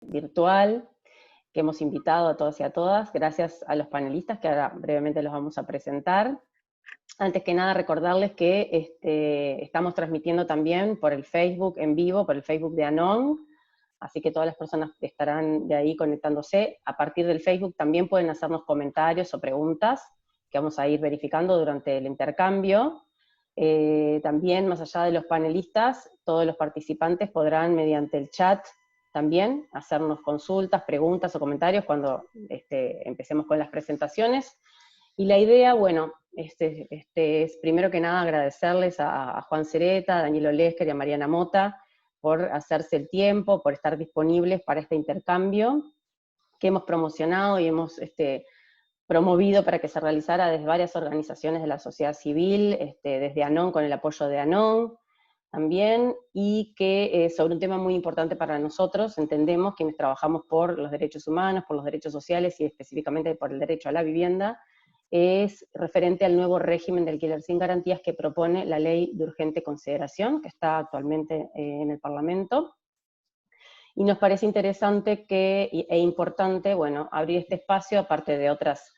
virtual que hemos invitado a todos y a todas, gracias a los panelistas que ahora brevemente los vamos a presentar. Antes que nada recordarles que estamos transmitiendo también por el Facebook en vivo, por el Facebook de Anon, así que todas las personas que estarán de ahí conectándose, a partir del Facebook también pueden hacernos comentarios o preguntas que vamos a ir verificando durante el intercambio. También, más allá de los panelistas, todos los participantes podrán, mediante el chat, también hacernos consultas, preguntas o comentarios cuando empecemos con las presentaciones. Y la idea, bueno, es primero que nada agradecerles a Juan Cereta, a Daniel Olesker y a Mariana Mota por hacerse el tiempo, por estar disponibles para este intercambio que hemos promocionado y hemos promovido para que se realizara desde varias organizaciones de la sociedad civil, desde ANON, con el apoyo de ANON también, y que sobre un tema muy importante para nosotros, entendemos, quienes trabajamos por los derechos humanos, por los derechos sociales y específicamente por el derecho a la vivienda, es referente al nuevo régimen de alquiler sin garantías que propone la ley de urgente consideración, que está actualmente en el Parlamento. Y nos parece interesante e importante, bueno, abrir este espacio, aparte de otras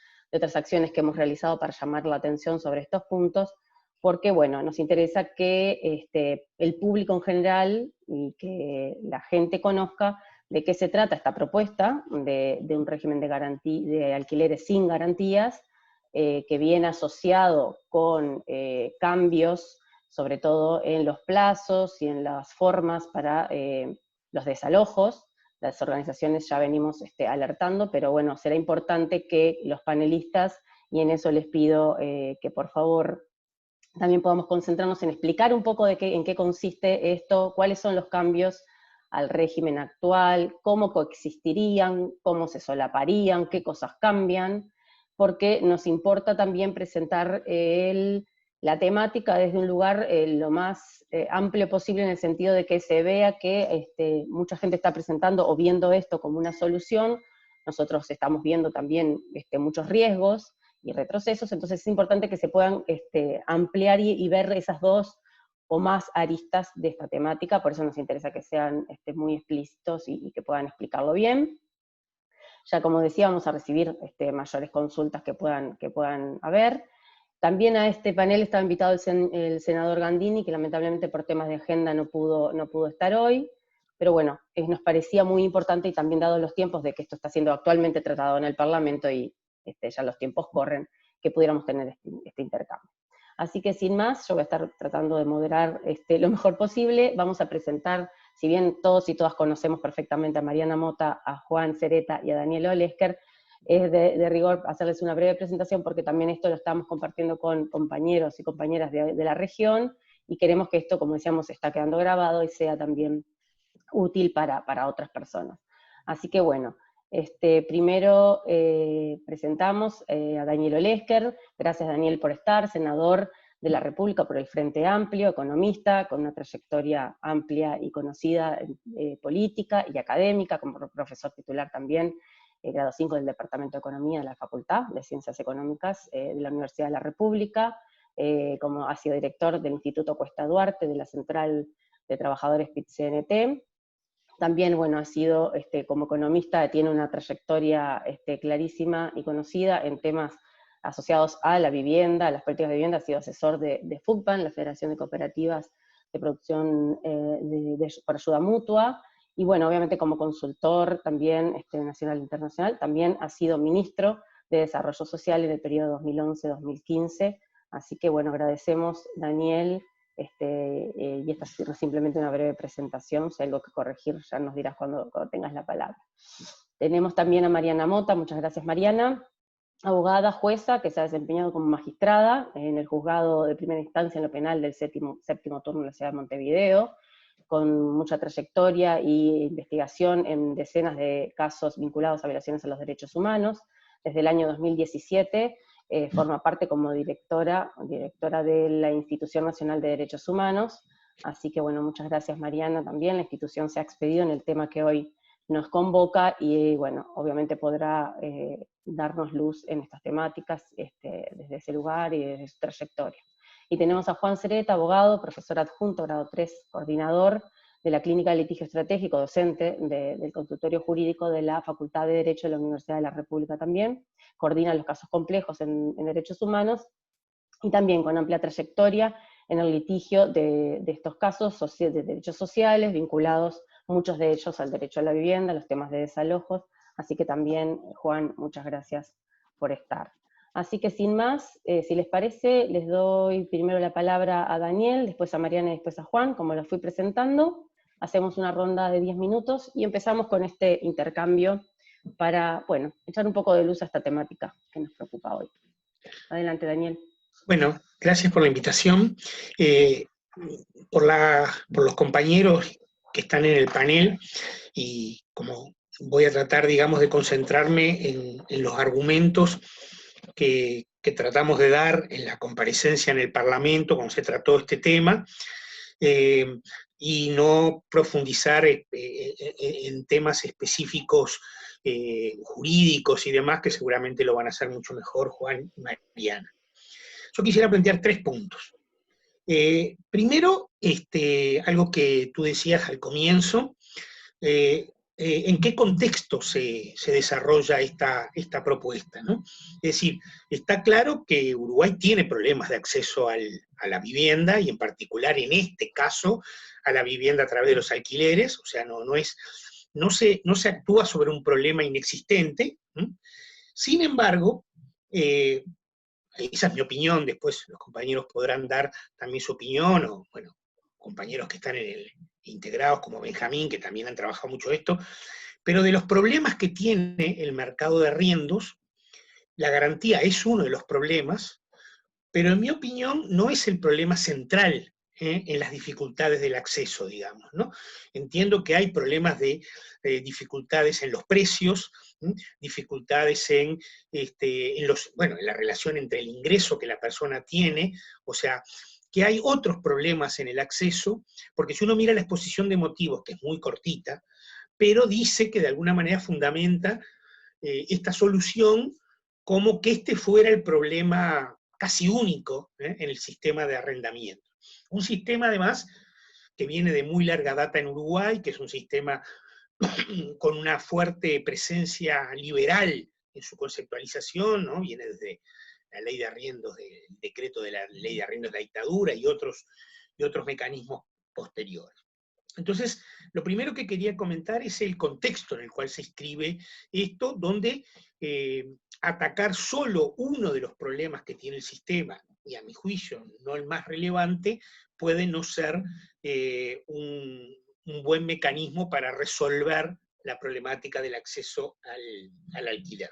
acciones que hemos realizado para llamar la atención sobre estos puntos, porque, bueno, nos interesa que el público en general y que la gente conozca de qué se trata esta propuesta de un régimen de alquileres sin garantías, que viene asociado con cambios, sobre todo en los plazos y en las formas para los desalojos. Las organizaciones ya venimos alertando, pero bueno, será importante que los panelistas, y en eso les pido que por favor también podamos concentrarnos en explicar un poco en qué consiste esto, cuáles son los cambios al régimen actual, cómo coexistirían, cómo se solaparían, qué cosas cambian, porque nos importa también presentar la temática desde un lugar lo más amplio posible, en el sentido de que se vea que mucha gente está presentando o viendo esto como una solución. Nosotros estamos viendo también muchos riesgos y retrocesos, entonces es importante que se puedan ampliar y ver esas dos o más aristas de esta temática, por eso nos interesa que sean muy explícitos y que puedan explicarlo bien. Ya como decía, vamos a recibir mayores consultas que puedan haber. También a este panel está invitado el senador Gandini, que lamentablemente por temas de agenda no pudo estar hoy, pero bueno, nos parecía muy importante, y también dado los tiempos de que esto está siendo actualmente tratado en el Parlamento y ya los tiempos corren, que pudiéramos tener este intercambio. Así que sin más, yo voy a estar tratando de moderar lo mejor posible. Vamos a presentar, si bien todos y todas conocemos perfectamente a Mariana Mota, a Juan Cereta y a Daniel Olesker, es de rigor hacerles una breve presentación, porque también esto lo estamos compartiendo con compañeros y compañeras de la región, y queremos que esto, como decíamos, está quedando grabado y sea también útil para otras personas. Así que bueno, primero presentamos a Daniel Olesker. Gracias, Daniel, por estar, senador de la República por el Frente Amplio, economista, con una trayectoria amplia y conocida política y académica, como profesor titular también, grado 5 del Departamento de Economía de la Facultad de Ciencias Económicas de la Universidad de la República, como ha sido director del Instituto Cuesta Duarte, de la Central de Trabajadores PIT-CNT. También, bueno, ha sido, como economista, tiene una trayectoria clarísima y conocida en temas asociados a la vivienda, a las políticas de vivienda. Ha sido asesor de FUCPAN, la Federación de Cooperativas de Producción por Ayuda Mutua, y bueno, obviamente como consultor también nacional e internacional. También ha sido ministro de Desarrollo Social en el periodo 2011-2015, así que bueno, agradecemos, Daniel, y esta es simplemente una breve presentación. Si hay algo que corregir, ya nos dirás cuando tengas la palabra. Tenemos también a Mariana Mota. Muchas gracias, Mariana, abogada, jueza, que se ha desempeñado como magistrada en el juzgado de primera instancia en lo penal del séptimo turno de la ciudad de Montevideo, con mucha trayectoria e investigación en decenas de casos vinculados a violaciones a los derechos humanos. Desde el año 2017 forma parte como directora de la Institución Nacional de Derechos Humanos. Así que bueno, muchas gracias, Mariana, también. La institución se ha expedido en el tema que hoy nos convoca, y bueno, obviamente podrá darnos luz en estas temáticas desde ese lugar y desde su trayectoria. Y tenemos a Juan Cereta, abogado, profesor adjunto, grado 3, coordinador de la Clínica de Litigio Estratégico, docente del consultorio jurídico de la Facultad de Derecho de la Universidad de la República también, coordina los casos complejos en derechos humanos, y también con amplia trayectoria en el litigio de estos casos de derechos sociales, vinculados muchos de ellos al derecho a la vivienda, los temas de desalojos, así que también, Juan, muchas gracias por estar. Así que sin más, si les parece, les doy primero la palabra a Daniel, después a Mariana y después a Juan, como los fui presentando. Hacemos una ronda de 10 minutos y empezamos con este intercambio para, bueno, echar un poco de luz a esta temática que nos preocupa hoy. Adelante, Daniel. Bueno, gracias por la invitación. Por los compañeros que están en el panel, y como voy a tratar, digamos, de concentrarme en los argumentos que tratamos de dar en la comparecencia en el Parlamento cuando se trató este tema, y no profundizar en temas específicos jurídicos y demás, que seguramente lo van a hacer mucho mejor Juan y Mariana. Yo quisiera plantear 3 puntos. Primero, algo que tú decías al comienzo, en qué contexto se desarrolla esta propuesta, ¿no? Es decir, está claro que Uruguay tiene problemas de acceso a la vivienda, y en particular en este caso, a la vivienda a través de los alquileres, o sea, no se actúa sobre un problema inexistente. Sin embargo, esa es mi opinión, después los compañeros podrán dar también su opinión, o bueno, compañeros que están integrados como Benjamín, que también han trabajado mucho esto, pero de los problemas que tiene el mercado de arriendos, la garantía es uno de los problemas, pero en mi opinión no es el problema central en las dificultades del acceso, digamos, ¿no? Entiendo que hay problemas de dificultades en los precios, dificultades en la relación entre el ingreso que la persona tiene, o sea, que hay otros problemas en el acceso, porque si uno mira la exposición de motivos, que es muy cortita, pero dice que de alguna manera fundamenta esta solución como que este fuera el problema casi único en el sistema de arrendamiento. Un sistema, además, que viene de muy larga data en Uruguay, que es un sistema con una fuerte presencia liberal en su conceptualización, ¿no? Viene desde la ley de arriendos, el decreto de la ley de arriendos de la dictadura y otros mecanismos posteriores. Entonces, lo primero que quería comentar es el contexto en el cual se inscribe esto, donde atacar solo uno de los problemas que tiene el sistema, y a mi juicio no el más relevante, puede no ser un buen mecanismo para resolver la problemática del acceso al alquiler.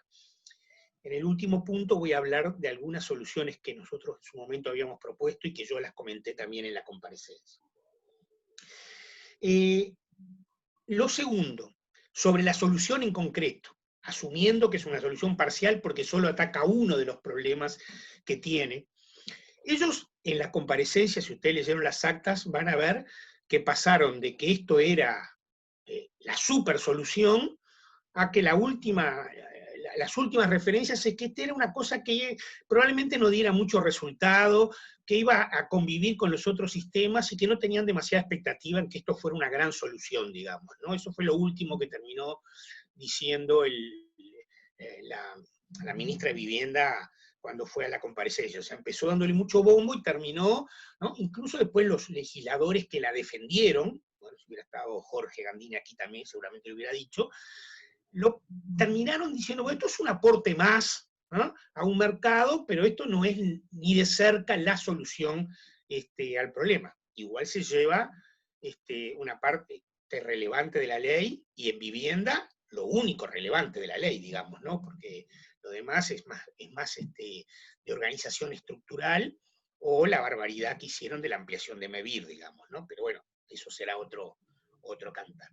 En el último punto voy a hablar de algunas soluciones que nosotros en su momento habíamos propuesto y que yo las comenté también en la comparecencia. Lo segundo, sobre la solución en concreto, asumiendo que es una solución parcial porque solo ataca uno de los problemas que tiene. Ellos en la comparecencia, si ustedes leyeron las actas, van a ver que pasaron de que esto era la super solución a que las últimas referencias es que esta era una cosa que probablemente no diera mucho resultado, que iba a convivir con los otros sistemas y que no tenían demasiada expectativa en que esto fuera una gran solución, digamos, ¿no? Eso fue lo último que terminó diciendo la ministra de Vivienda cuando fue a la comparecencia. O sea, empezó dándole mucho bombo y terminó, ¿no? Incluso después los legisladores que la defendieron, bueno, si hubiera estado Jorge Gandini aquí también seguramente lo hubiera dicho, lo terminaron diciendo, bueno, esto es un aporte más, ¿no?, a un mercado, pero esto no es ni de cerca la solución al problema. Igual se lleva una parte relevante de la ley, y en vivienda lo único relevante de la ley, digamos, ¿no? Porque lo demás es más de organización estructural, o la barbaridad que hicieron de la ampliación de MEVIR, digamos, ¿no? Pero bueno, eso será otro cantar.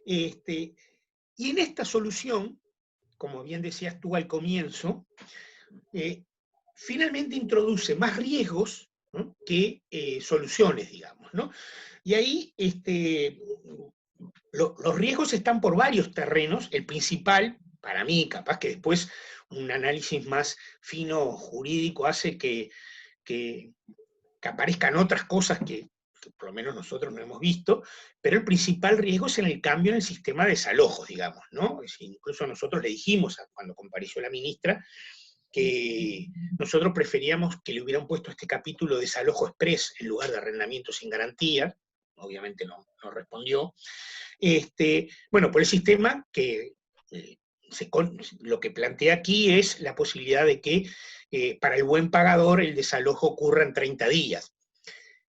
Y en esta solución, como bien decías tú al comienzo, finalmente introduce más riesgos, ¿no?, que soluciones, digamos, ¿no? Y ahí los riesgos están por varios terrenos. El principal, para mí, capaz que después un análisis más fino jurídico hace que aparezcan otras cosas que que por lo menos nosotros no hemos visto, pero el principal riesgo es en el cambio en el sistema de desalojos, digamos, ¿no? Incluso nosotros le dijimos, cuando compareció la ministra, que nosotros preferíamos que le hubieran puesto este capítulo de desalojo express en lugar de arrendamiento sin garantía. Obviamente no respondió. Bueno, por el sistema que lo que plantea aquí es la posibilidad de que para el buen pagador el desalojo ocurra en 30 días.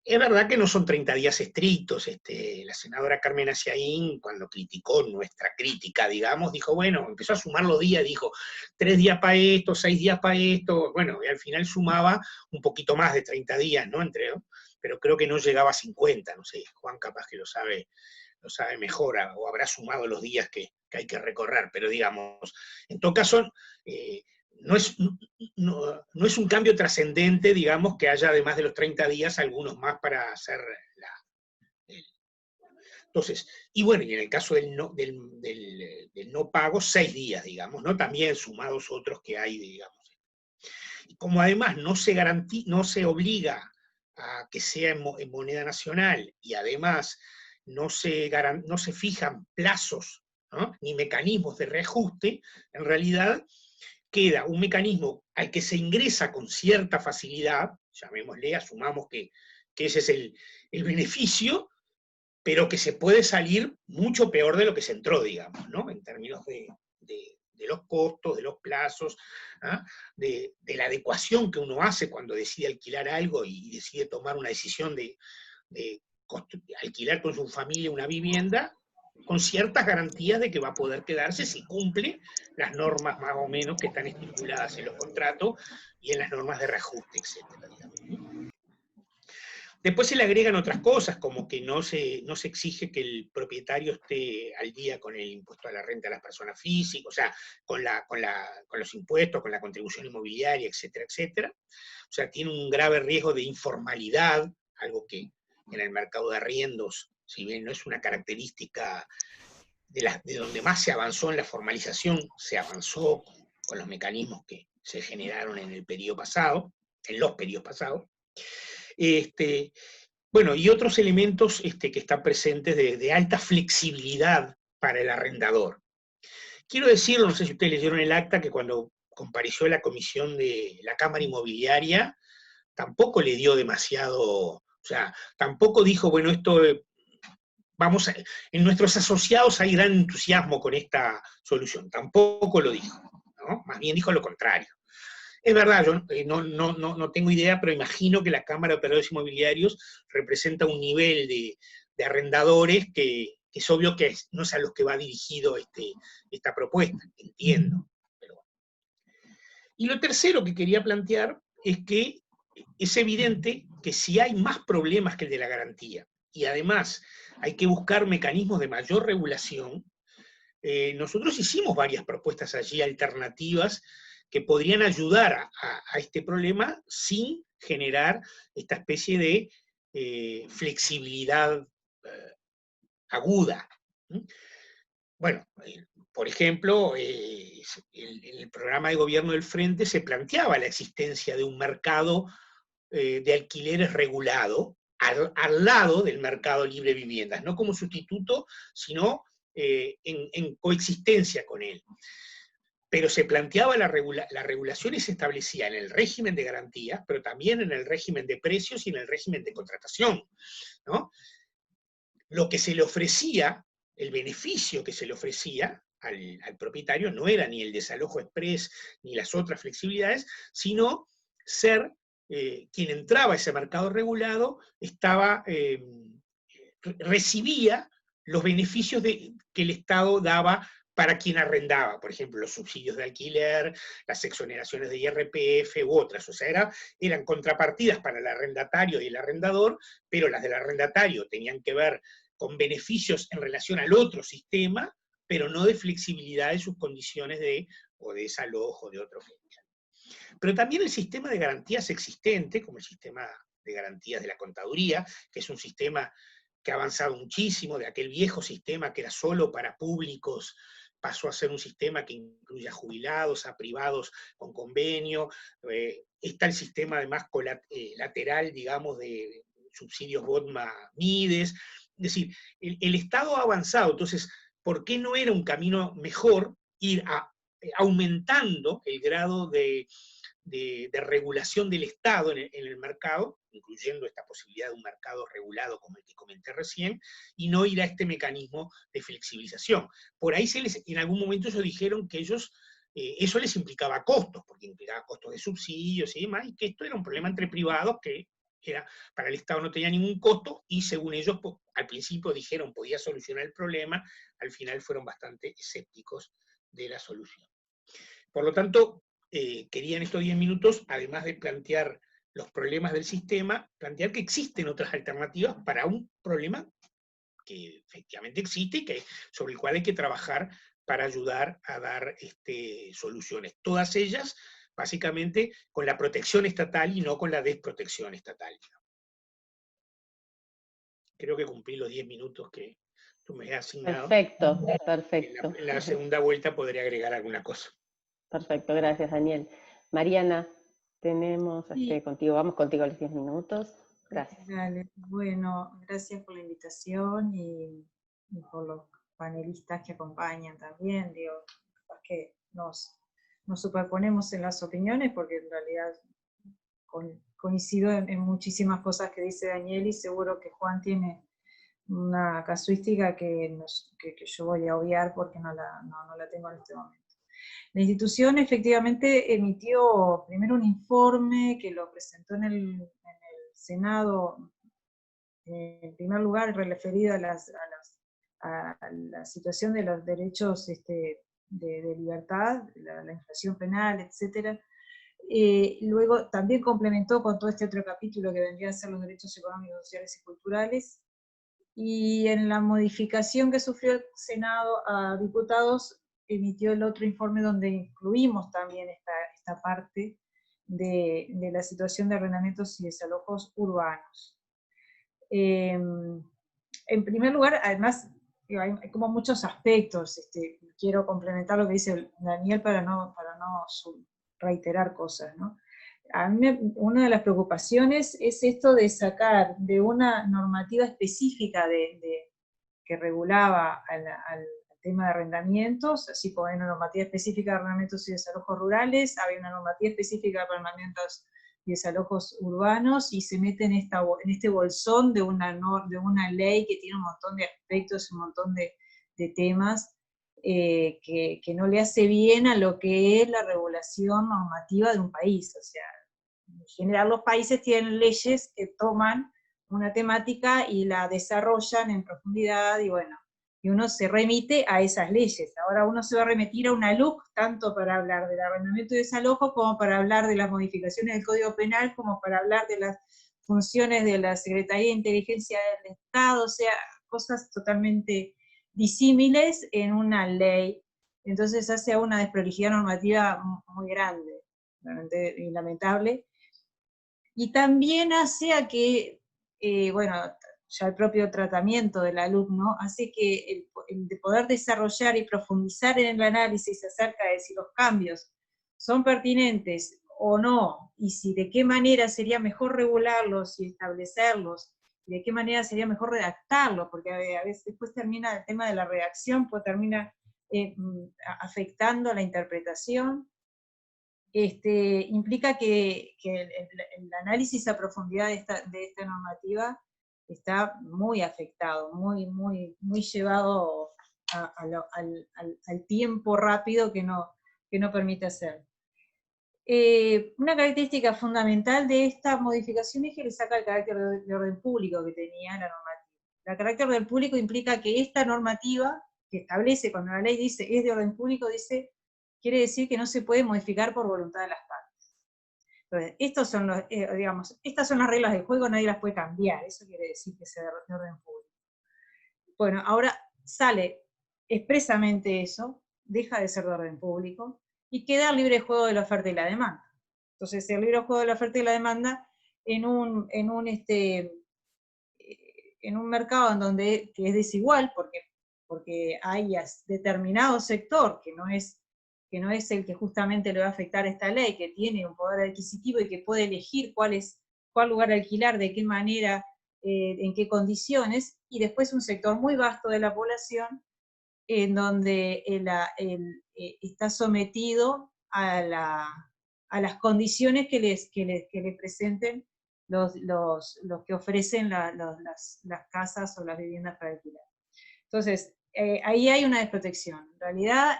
Es verdad que no son 30 días estrictos. La senadora Carmen Aciaín, cuando criticó nuestra crítica, digamos, dijo, bueno, empezó a sumar los días, dijo, 3 días para esto, 6 días para esto, bueno, y al final sumaba un poquito más de 30 días, ¿no? Pero creo que no llegaba a 50, no sé, Juan capaz que lo sabe mejor, o habrá sumado los días que hay que recorrer, pero digamos, en todo caso, no es un cambio trascendente, digamos, que haya además de los 30 días algunos más para hacer entonces, y bueno, y en el caso del no pago, 6 días, digamos, ¿no? También sumados otros que hay, digamos. Y como además no se obliga a que sea en moneda nacional, y además no se fijan plazos, ¿no? Ni mecanismos de reajuste, en realidad queda un mecanismo al que se ingresa con cierta facilidad, llamémosle, asumamos que ese es el beneficio, pero que se puede salir mucho peor de lo que se entró, digamos, ¿no? En términos de los costos, de los plazos, ¿ah? de la adecuación que uno hace cuando decide alquilar algo y decide tomar una decisión de alquilar con su familia una vivienda, con ciertas garantías de que va a poder quedarse si cumple las normas más o menos que están estipuladas en los contratos y en las normas de reajuste, etcétera, digamos. Después se le agregan otras cosas, como que no se exige que el propietario esté al día con el impuesto a la renta de las personas físicas, o sea, con los impuestos, con la contribución inmobiliaria, etcétera, etcétera. O sea, tiene un grave riesgo de informalidad, algo que en el mercado de arriendos, si bien no es una característica de donde más se avanzó en la formalización, se avanzó con los mecanismos que se generaron en el periodo pasado, en los periodos pasados. Bueno, y otros elementos que están presentes de alta flexibilidad para el arrendador. Quiero decirlo, no sé si ustedes leyeron el acta, que cuando compareció la comisión de la Cámara Inmobiliaria, tampoco le dio demasiado, o sea, tampoco dijo, bueno, esto, en nuestros asociados hay gran entusiasmo con esta solución, tampoco lo dijo, ¿no? Más bien dijo lo contrario. Es verdad, yo no tengo idea, pero imagino que la Cámara de Operadores Inmobiliarios representa un nivel de arrendadores que es obvio que no es a los que va dirigido esta propuesta, entiendo. Pero... Y lo tercero que quería plantear es que es evidente que si hay más problemas que el de la garantía, y además hay que buscar mecanismos de mayor regulación, nosotros hicimos varias propuestas allí alternativas que podrían ayudar a este problema sin generar esta especie de flexibilidad aguda. Bueno, por ejemplo, en el programa de gobierno del Frente se planteaba la existencia de un mercado de alquileres regulado al lado del mercado libre de viviendas, no como sustituto, sino en coexistencia con él. Pero se planteaba la regulación y se establecía en el régimen de garantías, pero también en el régimen de precios y en el régimen de contratación, ¿no? Lo que se le ofrecía, el beneficio que se le ofrecía al propietario no era ni el desalojo express ni las otras flexibilidades, sino ser quien entraba a ese mercado regulado, recibía los beneficios que el Estado daba para quien arrendaba, por ejemplo, los subsidios de alquiler, las exoneraciones de IRPF u otras. O sea, eran contrapartidas para el arrendatario y el arrendador, pero las del arrendatario tenían que ver con beneficios en relación al otro sistema, pero no de flexibilidad de sus condiciones o de desalojo, de otro género. Pero también el sistema de garantías existente, como el sistema de garantías de la contaduría, que es un sistema que ha avanzado muchísimo, de aquel viejo sistema que era solo para públicos, pasó a ser un sistema que incluye a jubilados, a privados con convenio. Está el sistema además lateral, digamos, subsidios BOTMA-MIDES. Es decir, el Estado ha avanzado, entonces, ¿por qué no era un camino mejor ir aumentando el grado de regulación del Estado en el mercado, incluyendo esta posibilidad de un mercado regulado como el que comenté recién, y no ir a este mecanismo de flexibilización? Por ahí en algún momento ellos dijeron que eso les implicaba costos, porque implicaba costos de subsidios y demás, y que esto era un problema entre privados que para el Estado no tenía ningún costo, y según ellos, al principio dijeron podía solucionar el problema, al final fueron bastante escépticos de la solución. Por lo tanto, quería en estos 10 minutos, además de plantear los problemas del sistema, plantear que existen otras alternativas para un problema que efectivamente existe y sobre el cual hay que trabajar para ayudar a dar soluciones. Todas ellas, básicamente, con la protección estatal y no con la desprotección estatal. Creo que cumplí los 10 minutos que tú me has asignado. Perfecto, perfecto. En la segunda vuelta podré agregar alguna cosa. Perfecto, gracias, Daniel. Mariana, tenemos contigo, vamos contigo a los 10 minutos. Gracias. Dale. Bueno, gracias por la invitación y por los panelistas que acompañan también. Digo, que nos superponemos en las opiniones porque en realidad coincido en muchísimas cosas que dice Daniel, y seguro que Juan tiene una casuística que yo voy a obviar porque no la tengo en este momento. La institución efectivamente emitió primero un informe que lo presentó en el Senado, en primer lugar referido a la situación de los derechos de libertad, la infracción penal, etc. Luego también complementó con todo este otro capítulo que vendría a ser los derechos económicos, sociales y culturales, y en la modificación que sufrió el Senado a diputados emitió el otro informe donde incluimos también esta parte de la situación de arrendamientos y desalojos urbanos. En primer lugar, además, hay como muchos aspectos, quiero complementar lo que dice Daniel para no reiterar cosas, ¿no? A mí una de las preocupaciones es esto de sacar de una normativa específica que regulaba al tema de arrendamientos, así como hay una normativa específica de arrendamientos y desalojos rurales, había una normativa específica de arrendamientos y desalojos urbanos, y se mete en este bolsón de una ley que tiene un montón de aspectos, un montón de temas, que no le hace bien a lo que es la regulación normativa de un país. O sea, en general los países tienen leyes que toman una temática y la desarrollan en profundidad, y bueno, y uno se remite a esas leyes. Ahora uno se va a remitir a una LUC, tanto para hablar del arrendamiento y desalojo, como para hablar de las modificaciones del Código Penal, como para hablar de las funciones de la Secretaría de Inteligencia del Estado, o sea, cosas totalmente disímiles en una ley. Entonces hace una desprolijidad normativa muy grande, realmente y lamentable. Y también hace a que, bueno, ya el propio tratamiento del alumno hace que el de poder desarrollar y profundizar en el análisis acerca de si los cambios son pertinentes o no, y si de qué manera sería mejor regularlos y establecerlos, y de qué manera sería mejor redactarlos, porque a veces después termina el tema de la redacción, pues termina afectando la interpretación. Implica que el análisis a profundidad de esta normativa está muy afectado, muy llevado al tiempo rápido que no permite hacer. Una característica fundamental de esta modificación es que le saca el carácter de orden público que tenía la normativa. El carácter de orden público implica que esta normativa, que establece, cuando la ley dice es de orden público, quiere decir que no se puede modificar por voluntad de las partes. Entonces, estas son las reglas del juego, nadie las puede cambiar, eso quiere decir que sea de orden público. Bueno, ahora sale expresamente eso, deja de ser de orden público, y queda el libre juego de la oferta y la demanda. Entonces, el libre juego de la oferta y la demanda en un mercado en donde que es desigual, porque hay determinado sector que no es el que justamente le va a afectar esta ley, que tiene un poder adquisitivo y que puede elegir cuál lugar alquilar, de qué manera en qué condiciones, y después un sector muy vasto de la población en donde está sometido a las condiciones que les presenten los que ofrecen las casas o las viviendas para alquilar. Entonces, ahí hay una desprotección. En realidad,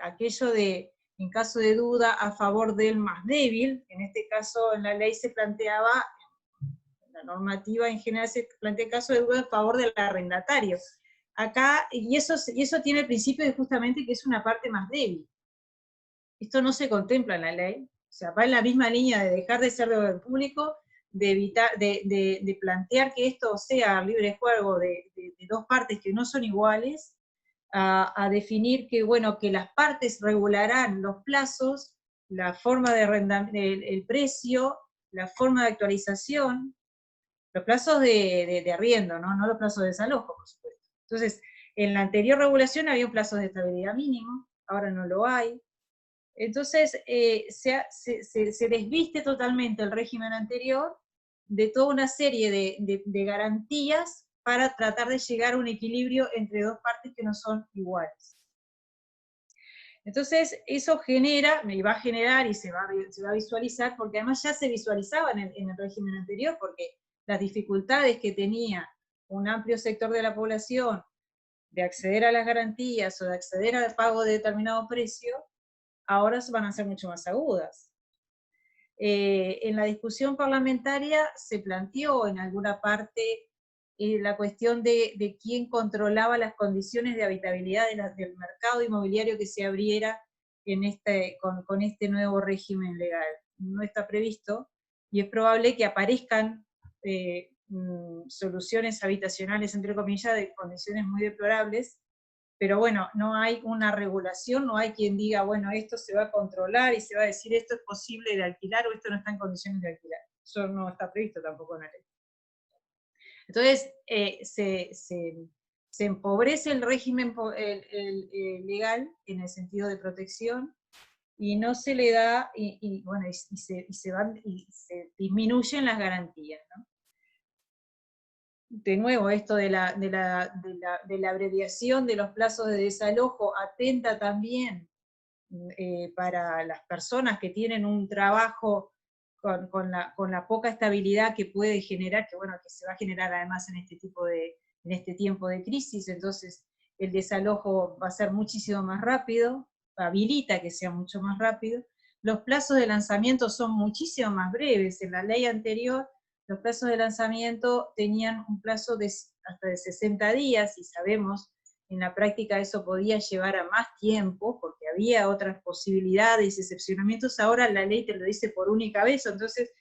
aquello de, en caso de duda, a favor del más débil, en este caso en la ley se planteaba, en la normativa en general se plantea el caso de duda a favor del arrendatario. Acá, y eso tiene el principio de justamente que es una parte más débil. Esto no se contempla en la ley, o sea, va en la misma línea de dejar de ser de orden público, de evitar, de plantear que esto sea libre juego de dos partes que no son iguales, a definir que, bueno, que las partes regularán los plazos, la forma de el precio, la forma de actualización, los plazos de arriendo, ¿no? No los plazos de desalojo, por supuesto. Entonces, en la anterior regulación había un plazo de estabilidad mínimo, ahora no lo hay. Entonces, se desviste totalmente el régimen anterior de toda una serie de garantías para tratar de llegar a un equilibrio entre dos partes que no son iguales. Entonces, eso genera, y va a generar y se va a visualizar, porque además ya se visualizaba en el régimen anterior, porque las dificultades que tenía un amplio sector de la población de acceder a las garantías o de acceder al pago de determinado precio, ahora van a ser mucho más agudas. En la discusión parlamentaria se planteó en alguna parte la cuestión de quién controlaba las condiciones de habitabilidad del mercado inmobiliario que se abriera con este nuevo régimen legal. No está previsto, y es probable que aparezcan soluciones habitacionales, entre comillas, de condiciones muy deplorables, pero bueno, no hay una regulación, no hay quien diga, bueno, esto se va a controlar y se va a decir esto es posible de alquilar o esto no está en condiciones de alquilar. Eso no está previsto tampoco en la ley. Entonces, se empobrece el régimen legal en el sentido de protección y no se le da, bueno, se disminuyen las garantías, ¿no? De nuevo, esto de la abreviación de los plazos de desalojo atenta también para las personas que tienen un trabajo con la poca estabilidad que puede generar, que bueno, que se va a generar además en este tiempo de crisis. Entonces el desalojo va a ser muchísimo más rápido, habilita que sea mucho más rápido. Los plazos de lanzamiento son muchísimo más breves. En la ley anterior los plazos de lanzamiento tenían un plazo hasta de 60 días, y sabemos, en la práctica eso podía llevar a más tiempo, porque había otras posibilidades y excepcionamientos. Ahora la ley te lo dice por única vez, entonces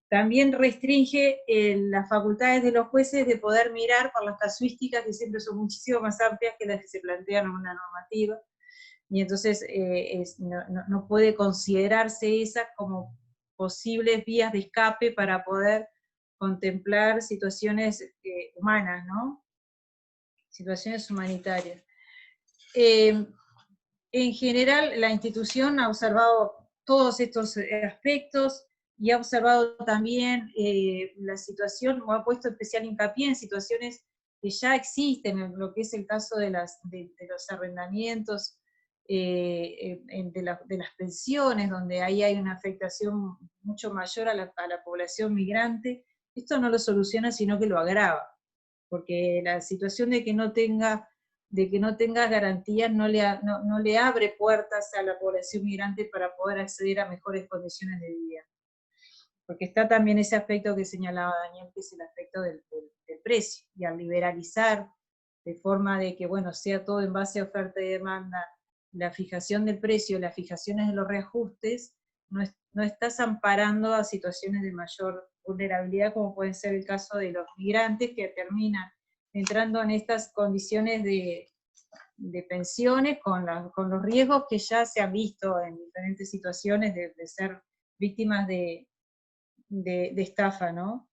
también restringe las facultades de los jueces de poder mirar por las casuísticas, que siempre son muchísimo más amplias que las que se plantean en una normativa, y entonces no puede considerarse esa como posibles vías de escape para poder contemplar situaciones humanas, ¿no? Situaciones humanitarias. En general, la institución ha observado todos estos aspectos y ha observado también la situación, o ha puesto especial hincapié en situaciones que ya existen, en lo que es el caso de los arrendamientos, de las pensiones, donde ahí hay una afectación mucho mayor a la población migrante. Esto no lo soluciona, sino que lo agrava, porque la situación de que no tengas garantías no le abre puertas a la población migrante para poder acceder a mejores condiciones de vida. Porque está también ese aspecto que señalaba Daniel, que es el aspecto del precio, y al liberalizar de forma de que, bueno, sea todo en base a oferta y demanda, la fijación del precio, las fijaciones de los reajustes, no estás amparando a situaciones de mayor vulnerabilidad, como puede ser el caso de los migrantes que terminan entrando en estas condiciones de pensiones con los riesgos que ya se han visto en diferentes situaciones de ser víctimas de estafa, ¿no?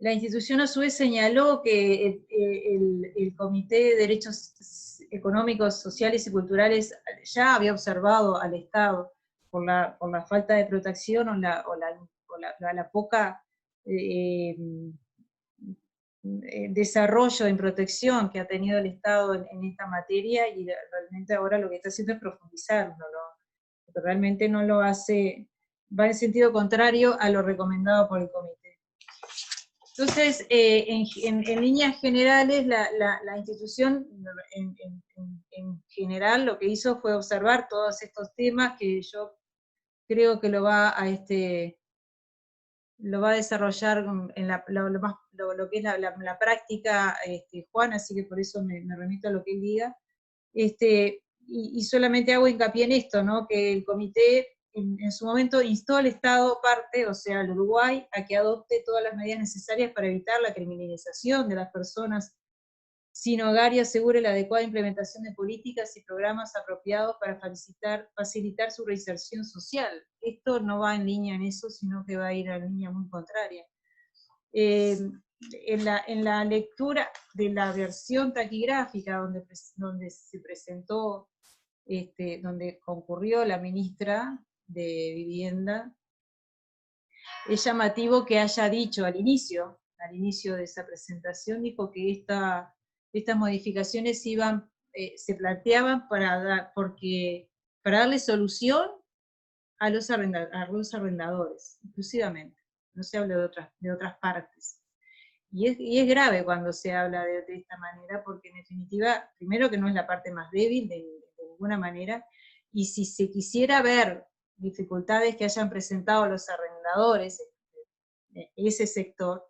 La institución a su vez señaló que el Comité de Derechos Económicos, Sociales y Culturales ya había observado al Estado por la falta de protección o la poca desarrollo en protección que ha tenido el Estado en esta materia, y realmente ahora lo que está haciendo es profundizarlo, porque realmente no lo hace, va en sentido contrario a lo recomendado por el comité. Entonces, en líneas generales, la institución en general lo que hizo fue observar todos estos temas que yo creo que lo va a desarrollar en lo que es la práctica Juan, así que por eso me remito a lo que él diga. Y solamente hago hincapié en esto, ¿no? Que el comité en su momento instó al Estado parte, o sea, al Uruguay, a que adopte todas las medidas necesarias para evitar la criminalización de las personas sin hogar y asegure la adecuada implementación de políticas y programas apropiados para facilitar su reinserción social. Esto no va en línea en eso, sino que va a ir en línea muy contraria. En la lectura de la versión taquigráfica donde se presentó, donde concurrió la ministra de Vivienda, es llamativo que haya dicho al inicio de esa presentación, dijo que estas modificaciones se planteaban para darle solución a los arrendadores, exclusivamente. No se habla de otras partes. Y es grave cuando se habla de esta manera, porque en definitiva, primero que no es la parte más débil de ninguna manera, y si se quisiera ver dificultades que hayan presentado los arrendadores, ese sector,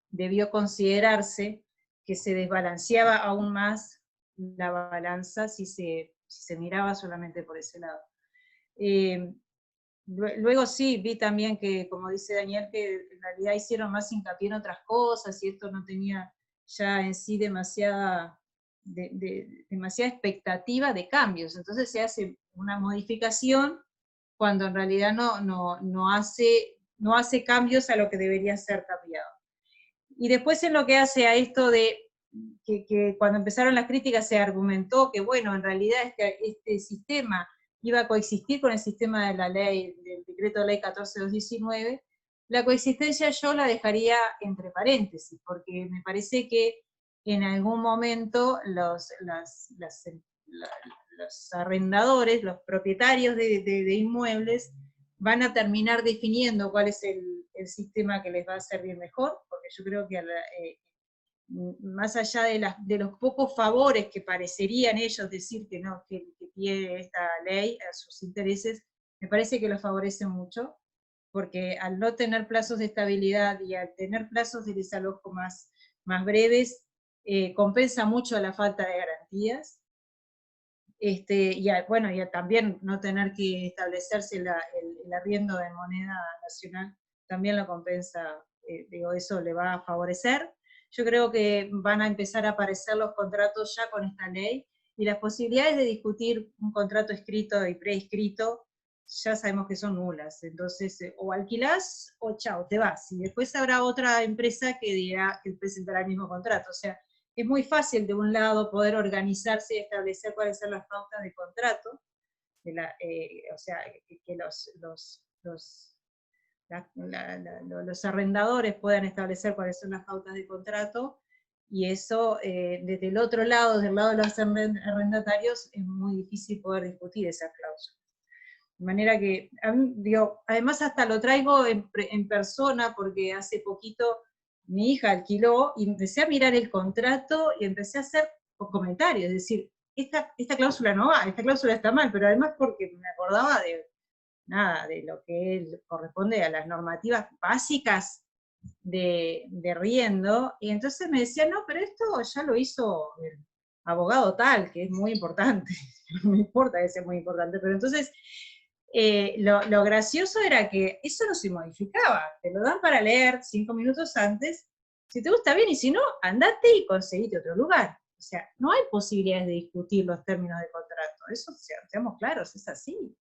debió considerarse que se desbalanceaba aún más la balanza si se miraba solamente por ese lado. Luego sí, vi también que, como dice Daniel, que en realidad hicieron más hincapié en otras cosas, y esto no tenía ya en sí demasiada expectativa de cambios. Entonces se hace una modificación cuando en realidad no hace cambios a lo que debería ser cambiado. Y después en lo que hace a esto de que cuando empezaron las críticas se argumentó que, bueno, en realidad este sistema iba a coexistir con el sistema de la ley, del decreto de ley 14.219, la coexistencia yo la dejaría entre paréntesis, porque me parece que en algún momento los arrendadores, los propietarios de inmuebles, van a terminar definiendo cuál es el sistema que les va a servir mejor, porque yo creo que más allá de los pocos favores que parecerían ellos decir que no, que tiene esta ley a sus intereses, me parece que los favorece mucho, porque al no tener plazos de estabilidad y al tener plazos de desalojo más breves, compensa mucho la falta de garantías, y también no tener que establecerse el arriendo en moneda nacional, también lo compensa, eso le va a favorecer. Yo creo que van a empezar a aparecer los contratos ya con esta ley, y las posibilidades de discutir un contrato escrito y preescrito ya sabemos que son nulas. Entonces, o alquilás o chao, te vas. Y después habrá otra empresa que presentará el mismo contrato. O sea, es muy fácil de un lado poder organizarse y establecer cuáles son las pautas de contrato, o sea, que los arrendadores puedan establecer cuáles son las pautas de contrato, y eso, desde el otro lado, del lado de los arrendatarios, es muy difícil poder discutir esa cláusula. De manera que, además hasta lo traigo en persona, porque hace poquito mi hija alquiló, y empecé a mirar el contrato, y empecé a hacer comentarios, es decir, esta cláusula no va, esta cláusula está mal, pero además porque me acordaba de lo que corresponde a las normativas básicas de riendo, y entonces me decía, no, pero esto ya lo hizo el abogado tal, que es muy importante, no me importa que sea muy importante, pero entonces lo gracioso era que eso no se modificaba, te lo dan para leer 5 minutos antes, si te gusta bien, y si no, andate y conseguite otro lugar. O sea, no hay posibilidades de discutir los términos de contrato, eso, seamos claros, es así.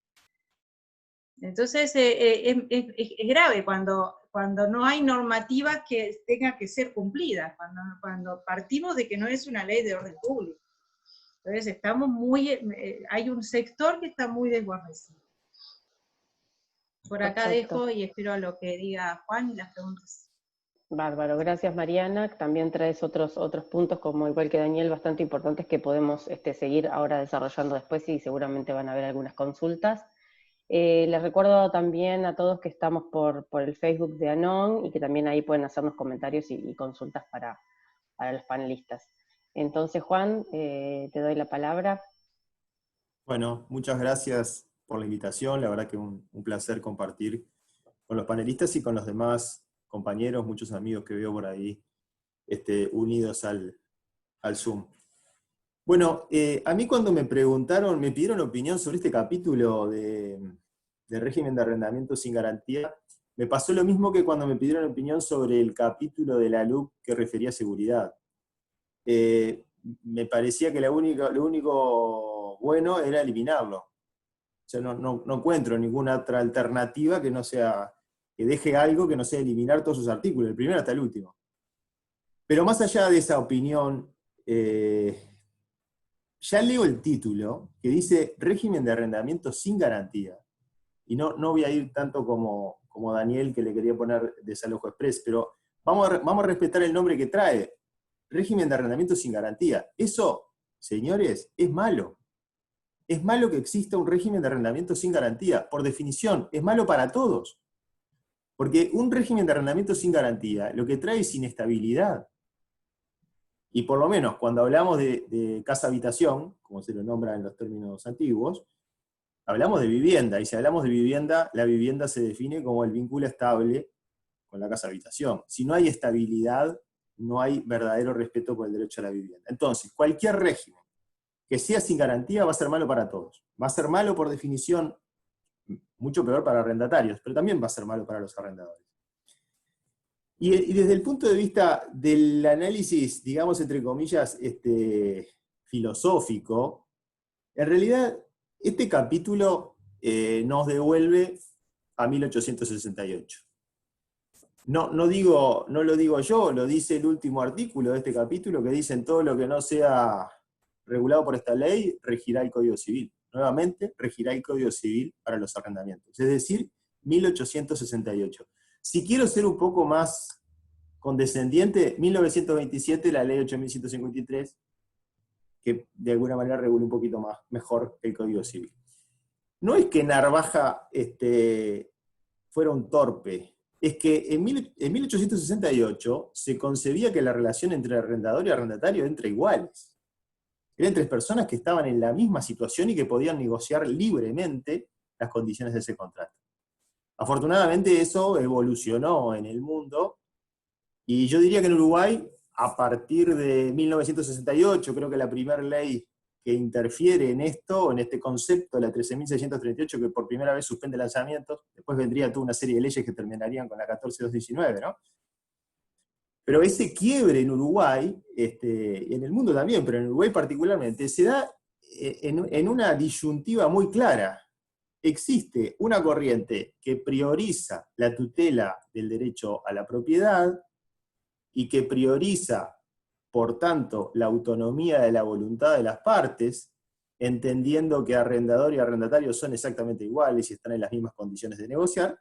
Entonces, es grave cuando no hay normativas que tengan que ser cumplidas, cuando partimos de que no es una ley de orden público. Entonces, hay un sector que está muy desguarnecido. Por acá Perfecto. dejo y espero a lo que diga Juan y las preguntas. Bárbaro, gracias Mariana. También traes otros puntos, como igual que Daniel, bastante importantes que podemos seguir ahora desarrollando después y seguramente van a haber algunas consultas. Les recuerdo también a todos que estamos por el Facebook de Anon y que también ahí pueden hacernos comentarios y consultas para los panelistas. Entonces, Juan, te doy la palabra. Bueno, muchas gracias por la invitación. La verdad que un placer compartir con los panelistas y con los demás compañeros, muchos amigos que veo por ahí unidos al Zoom. Bueno, a mí cuando me pidieron opinión sobre este capítulo de régimen de arrendamiento sin garantía, me pasó lo mismo que cuando me pidieron opinión sobre el capítulo de la LUC que refería a seguridad. Me parecía que lo único bueno era eliminarlo. O sea, no encuentro ninguna otra alternativa que no sea, que deje algo que no sea eliminar todos sus artículos, el primero hasta el último. Pero más allá de esa opinión, ya leo el título, que dice régimen de arrendamiento sin garantía. Y no voy a ir tanto como Daniel, que le quería poner desalojo express, pero vamos a respetar el nombre que trae. Régimen de arrendamiento sin garantía. Eso, señores, es malo. Es malo que exista un régimen de arrendamiento sin garantía. Por definición, es malo para todos. Porque un régimen de arrendamiento sin garantía lo que trae es inestabilidad. Y por lo menos cuando hablamos de casa-habitación, como se lo nombra en los términos antiguos, hablamos de vivienda. Y si hablamos de vivienda, la vivienda se define como el vínculo estable con la casa-habitación. Si no hay estabilidad, no hay verdadero respeto por el derecho a la vivienda. Entonces, cualquier régimen que sea sin garantía va a ser malo para todos. Va a ser malo por definición, mucho peor para arrendatarios, pero también va a ser malo para los arrendadores. Y desde el punto de vista del análisis, digamos, entre comillas, filosófico, en realidad este capítulo nos devuelve a 1868. No lo digo yo, lo dice el último artículo de este capítulo, que dicen todo lo que no sea regulado por esta ley, regirá el Código Civil. Nuevamente, regirá el Código Civil para los arrendamientos. Es decir, 1868. Si quiero ser un poco más condescendiente, 1927, la ley 8153, que de alguna manera regula un poquito mejor el Código Civil. No es que Narvaja fuera un torpe, es que en 1868 se concebía que la relación entre arrendador y arrendatario era entre iguales. Eran tres personas que estaban en la misma situación y que podían negociar libremente las condiciones de ese contrato. Afortunadamente eso evolucionó en el mundo, y yo diría que en Uruguay, a partir de 1968, creo que la primera ley que interfiere en esto, en este concepto, la 13.638, que por primera vez suspende lanzamientos, después vendría toda una serie de leyes que terminarían con la 14.219, ¿no? Pero ese quiebre en Uruguay, y en el mundo también, pero en Uruguay particularmente, se da en una disyuntiva muy clara. Existe una corriente que prioriza la tutela del derecho a la propiedad y que prioriza, por tanto, la autonomía de la voluntad de las partes, entendiendo que arrendador y arrendatario son exactamente iguales y están en las mismas condiciones de negociar.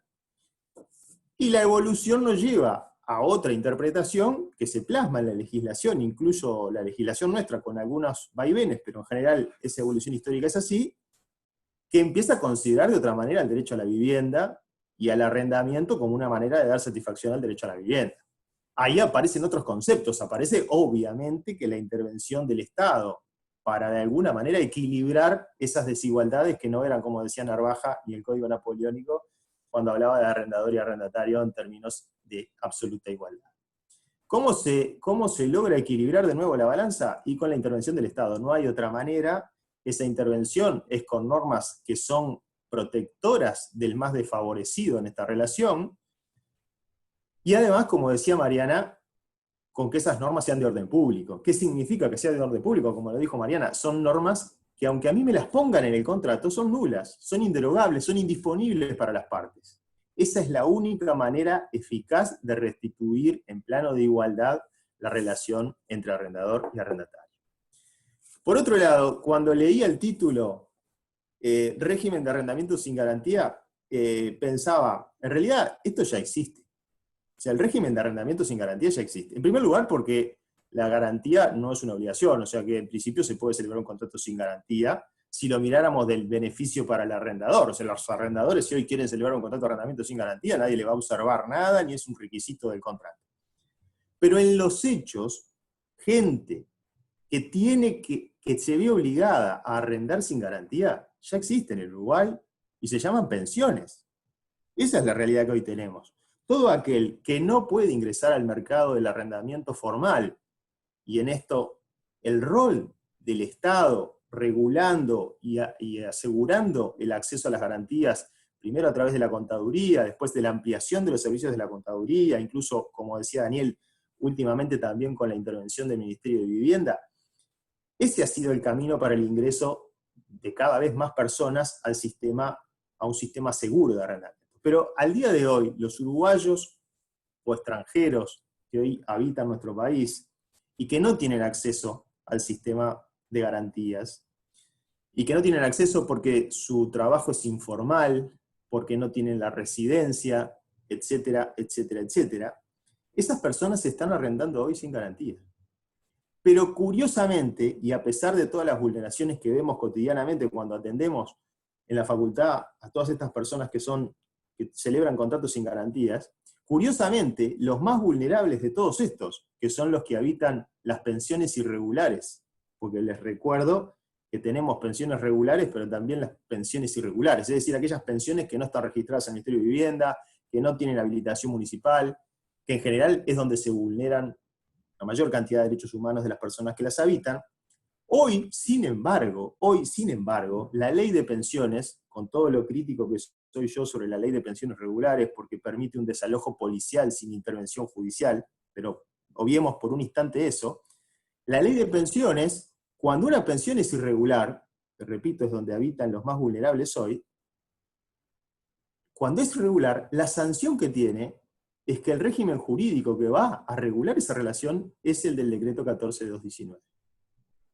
Y la evolución nos lleva a otra interpretación que se plasma en la legislación, incluso la legislación nuestra, con algunos vaivenes, pero en general esa evolución histórica es así, que empieza a considerar de otra manera el derecho a la vivienda y al arrendamiento como una manera de dar satisfacción al derecho a la vivienda. Ahí aparecen otros conceptos, aparece obviamente que la intervención del Estado para de alguna manera equilibrar esas desigualdades que no eran, como decía Narvaja y el Código Napoleónico, cuando hablaba de arrendador y arrendatario en términos de absoluta igualdad. ¿Cómo se logra equilibrar de nuevo la balanza? Y con la intervención del Estado. No hay otra manera. Esa intervención es con normas que son protectoras del más desfavorecido en esta relación, y además, como decía Mariana, con que esas normas sean de orden público. ¿Qué significa que sea de orden público? Como lo dijo Mariana, son normas que aunque a mí me las pongan en el contrato, son nulas, son inderogables, son indisponibles para las partes. Esa es la única manera eficaz de restituir en plano de igualdad la relación entre arrendador y arrendatario. Por otro lado, cuando leía el título régimen de arrendamiento sin garantía, pensaba, en realidad esto ya existe. O sea, el régimen de arrendamiento sin garantía ya existe. En primer lugar, porque la garantía no es una obligación, o sea que en principio se puede celebrar un contrato sin garantía, si lo miráramos del beneficio para el arrendador. O sea, los arrendadores, si hoy quieren celebrar un contrato de arrendamiento sin garantía, nadie le va a observar nada, ni es un requisito del contrato. Pero en los hechos, gente que se ve obligada a arrendar sin garantía, ya existe en el Uruguay, y se llaman pensiones. Esa es la realidad que hoy tenemos. Todo aquel que no puede ingresar al mercado del arrendamiento formal, y en esto el rol del Estado regulando y asegurando el acceso a las garantías, primero a través de la contaduría, después de la ampliación de los servicios de la contaduría, incluso, como decía Daniel, últimamente también con la intervención del Ministerio de Vivienda. Ese ha sido el camino para el ingreso de cada vez más personas al sistema, a un sistema seguro de arrendamiento. Pero al día de hoy, los uruguayos o extranjeros que hoy habitan nuestro país y que no tienen acceso al sistema de garantías, y que no tienen acceso porque su trabajo es informal, porque no tienen la residencia, etcétera, etcétera, etcétera, esas personas se están arrendando hoy sin garantía. Pero curiosamente, y a pesar de todas las vulneraciones que vemos cotidianamente cuando atendemos en la facultad a todas estas personas que celebran contratos sin garantías, curiosamente, los más vulnerables de todos estos, que son los que habitan las pensiones irregulares, porque les recuerdo que tenemos pensiones regulares, pero también las pensiones irregulares, es decir, aquellas pensiones que no están registradas en el Ministerio de Vivienda, que no tienen habilitación municipal, que en general es donde se vulneran la mayor cantidad de derechos humanos de las personas que las habitan. Hoy, sin embargo, la ley de pensiones, con todo lo crítico que soy yo sobre la ley de pensiones regulares, porque permite un desalojo policial sin intervención judicial, pero obviemos por un instante eso, la ley de pensiones, cuando una pensión es irregular, que repito es donde habitan los más vulnerables hoy, cuando es irregular, la sanción que tiene es que el régimen jurídico que va a regular esa relación es el del decreto 14.219.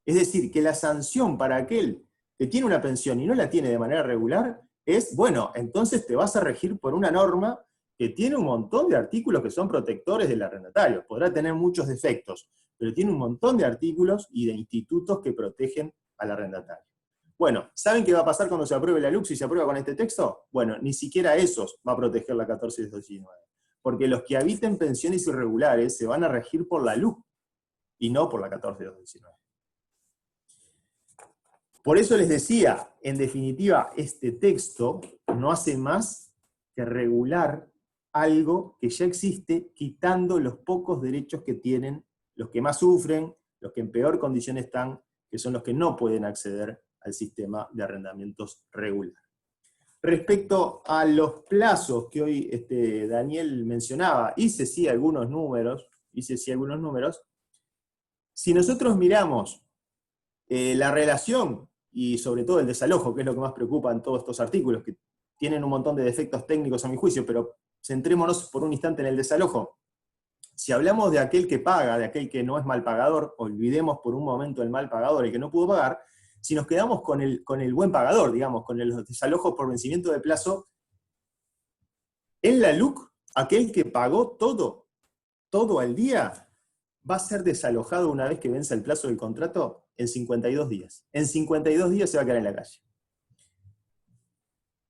Es decir, que la sanción para aquel que tiene una pensión y no la tiene de manera regular es, bueno, entonces te vas a regir por una norma que tiene un montón de artículos que son protectores del arrendatario. Podrá tener muchos defectos, pero tiene un montón de artículos y de institutos que protegen al arrendatario. Bueno, ¿saben qué va a pasar cuando se apruebe la LUC si se aprueba con este texto? Bueno, ni siquiera esos va a proteger la 14.219. Porque los que habiten pensiones irregulares se van a regir por la LUC y no por la 14.219. Por eso les decía, en definitiva, este texto no hace más que regular algo que ya existe, quitando los pocos derechos que tienen los que más sufren, los que en peor condición están, que son los que no pueden acceder al sistema de arrendamientos regular. Respecto a los plazos que hoy Daniel mencionaba, hice sí algunos números, si nosotros miramos la relación, y sobre todo el desalojo, que es lo que más preocupa en todos estos artículos, que tienen un montón de defectos técnicos a mi juicio, pero centrémonos por un instante en el desalojo. Si hablamos de aquel que paga, de aquel que no es mal pagador, olvidemos por un momento el mal pagador, el que no pudo pagar. Si nos quedamos con el buen pagador, digamos, con los desalojos por vencimiento de plazo, en la LUC, aquel que pagó todo al día, va a ser desalojado una vez que venza el plazo del contrato en 52 días. En 52 días se va a quedar en la calle.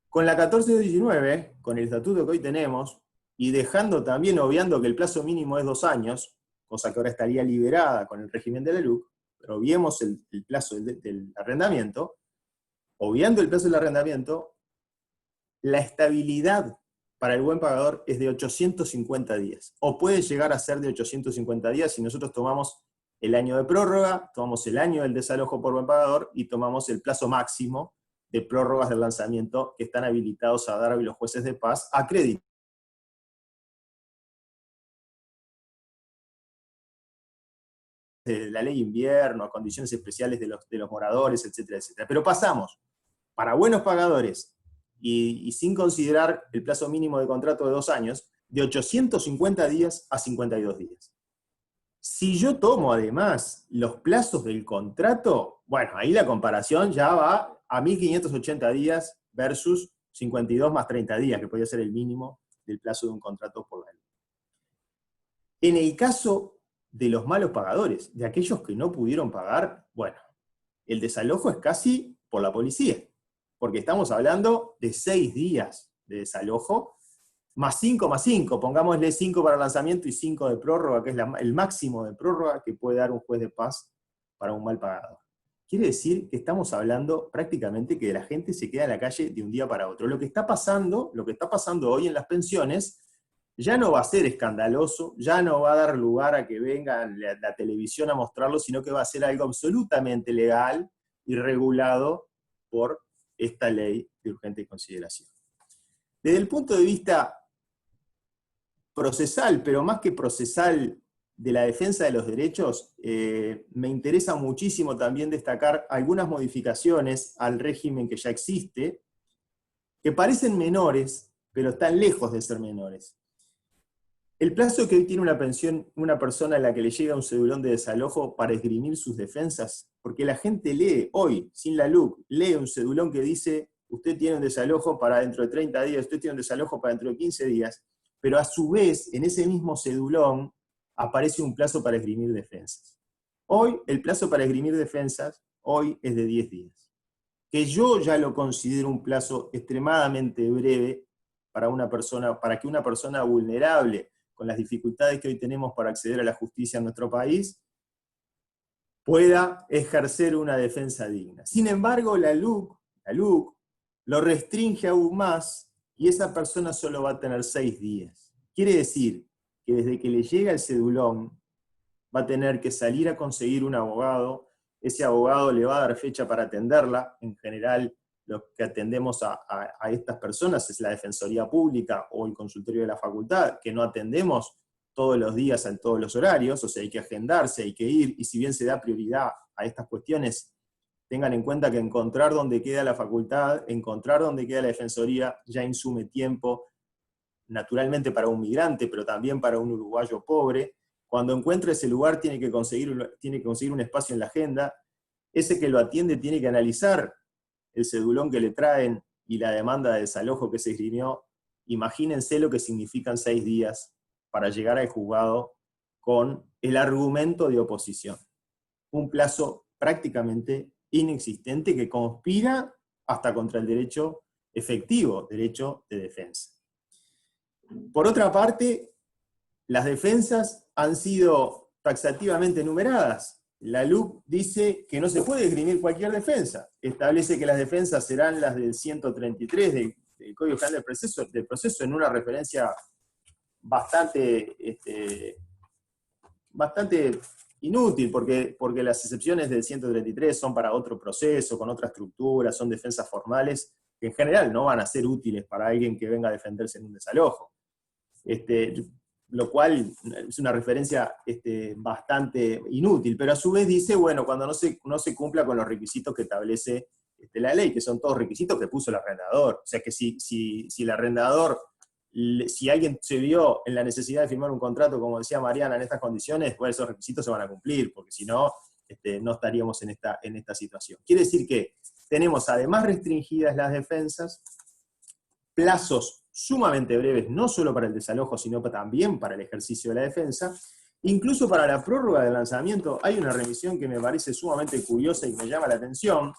Con la 14.219, con el estatuto que hoy tenemos, y dejando también, obviando que el plazo mínimo es 2 años, cosa que ahora estaría liberada con el régimen de la LUC, pero obviemos el plazo del arrendamiento, obviando el plazo del arrendamiento, la estabilidad para el buen pagador es de 850 días, o puede llegar a ser de 850 días si nosotros tomamos el año de prórroga, tomamos el año del desalojo por buen pagador y tomamos el plazo máximo de prórrogas del lanzamiento que están habilitados a dar hoy los jueces de paz a crédito. De la ley invierno, a condiciones especiales de los moradores, etcétera, etcétera. Pero pasamos, para buenos pagadores, y sin considerar el plazo mínimo de contrato de 2 años, de 850 días a 52 días. Si yo tomo además los plazos del contrato, bueno, ahí la comparación ya va a 1580 días versus 52 más 30 días, que podría ser el mínimo del plazo de un contrato por la ley. En el caso de los malos pagadores, de aquellos que no pudieron pagar, bueno, el desalojo es casi por la policía, porque estamos hablando de 6 días de desalojo, más 5, pongámosle 5 para lanzamiento y 5 de prórroga, que es el máximo de prórroga que puede dar un juez de paz para un mal pagador. Quiere decir que estamos hablando prácticamente que la gente se queda en la calle de un día para otro. Lo que está pasando hoy en las pensiones, ya no va a ser escandaloso, ya no va a dar lugar a que venga la televisión a mostrarlo, sino que va a ser algo absolutamente legal y regulado por esta ley de urgente consideración. Desde el punto de vista procesal, pero más que procesal de la defensa de los derechos, me interesa muchísimo también destacar algunas modificaciones al régimen que ya existe, que parecen menores, pero están lejos de ser menores. El plazo que hoy tiene una persona a la que le llega un cedulón de desalojo para esgrimir sus defensas, porque la gente lee hoy, sin la LUC, lee un cedulón que dice, usted tiene un desalojo para dentro de 30 días, usted tiene un desalojo para dentro de 15 días, pero a su vez, en ese mismo cedulón, aparece un plazo para esgrimir defensas. Hoy, el plazo para esgrimir defensas, hoy es de 10 días. Que yo ya lo considero un plazo extremadamente breve para que una persona vulnerable, con las dificultades que hoy tenemos para acceder a la justicia en nuestro país, pueda ejercer una defensa digna. Sin embargo, la LUC lo restringe aún más, y esa persona solo va a tener 6 días. Quiere decir que desde que le llega el cedulón, va a tener que salir a conseguir un abogado, ese abogado le va a dar fecha para atenderla, en general los que atendemos a estas personas es la Defensoría Pública o el consultorio de la facultad, que no atendemos todos los días en todos los horarios, o sea, hay que agendarse, hay que ir, y si bien se da prioridad a estas cuestiones, tengan en cuenta que encontrar dónde queda la facultad, encontrar dónde queda la defensoría, ya insume tiempo, naturalmente para un migrante, pero también para un uruguayo pobre. Cuando encuentra ese lugar tiene que conseguir un espacio en la agenda, ese que lo atiende tiene que analizar el cedulón que le traen y la demanda de desalojo que se esgrimió. Imagínense lo que significan 6 días para llegar al juzgado con el argumento de oposición. Un plazo prácticamente inexistente que conspira hasta contra el derecho efectivo, derecho de defensa. Por otra parte, las defensas han sido taxativamente enumeradas. La LUC dice que no se puede esgrimir cualquier defensa. Establece que las defensas serán las del 133 del Código General del Proceso en una referencia bastante inútil, porque las excepciones del 133 son para otro proceso, con otra estructura, son defensas formales, que en general no van a ser útiles para alguien que venga a defenderse en un desalojo. Lo cual es una referencia bastante inútil, pero a su vez dice, bueno, cuando no se cumpla con los requisitos que establece la ley, que son todos requisitos que puso el arrendador. O sea que si el arrendador, si alguien se vio en la necesidad de firmar un contrato, como decía Mariana, en estas condiciones, pues esos requisitos se van a cumplir, porque si no, no estaríamos en esta situación. Quiere decir que tenemos además restringidas las defensas, plazos sumamente breves, no solo para el desalojo, sino también para el ejercicio de la defensa. Incluso para la prórroga del lanzamiento hay una remisión que me parece sumamente curiosa y me llama la atención.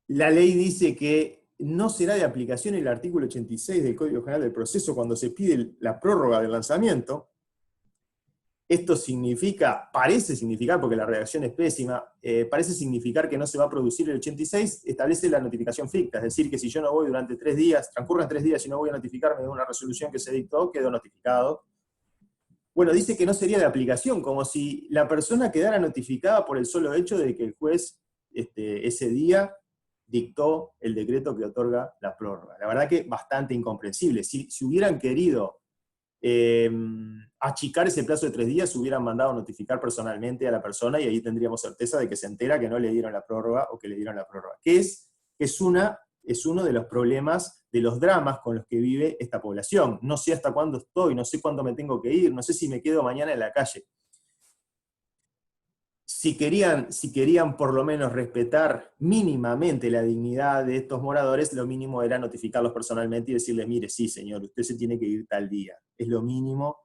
La ley dice que no será de aplicación el artículo 86 del Código General del Proceso cuando se pide la prórroga del lanzamiento. Esto parece significar, porque la redacción es pésima, parece significar que no se va a producir el 86, establece la notificación ficta, es decir, que si yo no voy durante 3 días, transcurren 3 días y no voy a notificarme de una resolución que se dictó, quedó notificado. Bueno, dice que no sería de aplicación, como si la persona quedara notificada por el solo hecho de que el juez ese día dictó el decreto que otorga la prórroga. La verdad que bastante incomprensible. Si hubieran querido achicar ese plazo de 3 días, hubieran mandado notificar personalmente a la persona y ahí tendríamos certeza de que se entera que no le dieron la prórroga o que le dieron la prórroga. Que es uno de los problemas, de los dramas con los que vive esta población. No sé hasta cuándo estoy, no sé cuándo me tengo que ir, no sé si me quedo mañana en la calle. Si querían por lo menos respetar mínimamente la dignidad de estos moradores, lo mínimo era notificarlos personalmente y decirles, mire, sí señor, usted se tiene que ir tal día. Es lo mínimo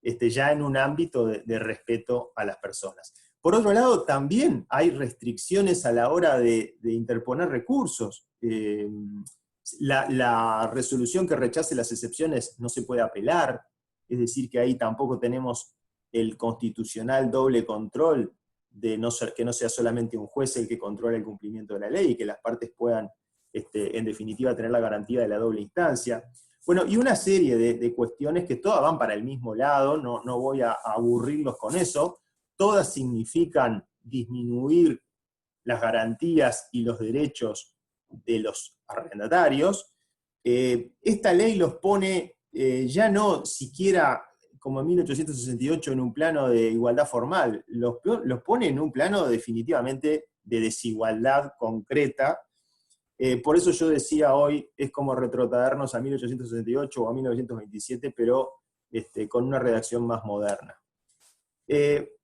ya en un ámbito de respeto a las personas. Por otro lado, también hay restricciones a la hora de interponer recursos. La resolución que rechace las excepciones no se puede apelar, es decir, que ahí tampoco tenemos el constitucional doble control de que no sea solamente un juez el que controla el cumplimiento de la ley y que las partes puedan, en definitiva, tener la garantía de la doble instancia. Bueno, y una serie de cuestiones que todas van para el mismo lado, no voy a aburrirlos con eso, todas significan disminuir las garantías y los derechos de los arrendatarios. Esta ley los pone ya no siquiera como en 1868 en un plano de igualdad formal, los pone en un plano definitivamente de desigualdad concreta. Por eso yo decía hoy, es como retrotraernos a 1868 o a 1927, pero con una redacción más moderna.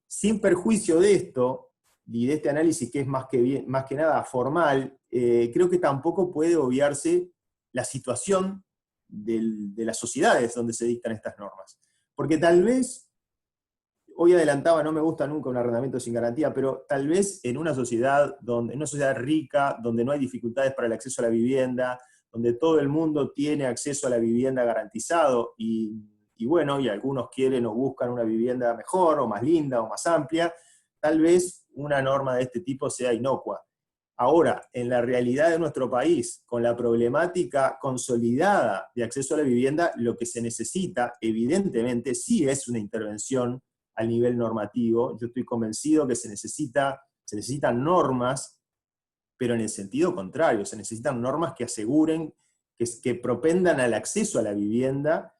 Sin perjuicio de esto, y de este análisis que es más que nada formal, creo que tampoco puede obviarse la situación de las sociedades donde se dictan estas normas. Porque tal vez, hoy adelantaba, no me gusta nunca un arrendamiento sin garantía, pero tal vez en una sociedad rica, donde no hay dificultades para el acceso a la vivienda, donde todo el mundo tiene acceso a la vivienda garantizado, y bueno, y algunos quieren o buscan una vivienda mejor, o más linda, o más amplia, tal vez una norma de este tipo sea inocua. Ahora, en la realidad de nuestro país, con la problemática consolidada de acceso a la vivienda, lo que se necesita, evidentemente, sí es una intervención a nivel normativo. Yo estoy convencido que se necesitan normas, pero en el sentido contrario, se necesitan normas que aseguren, que propendan al acceso a la vivienda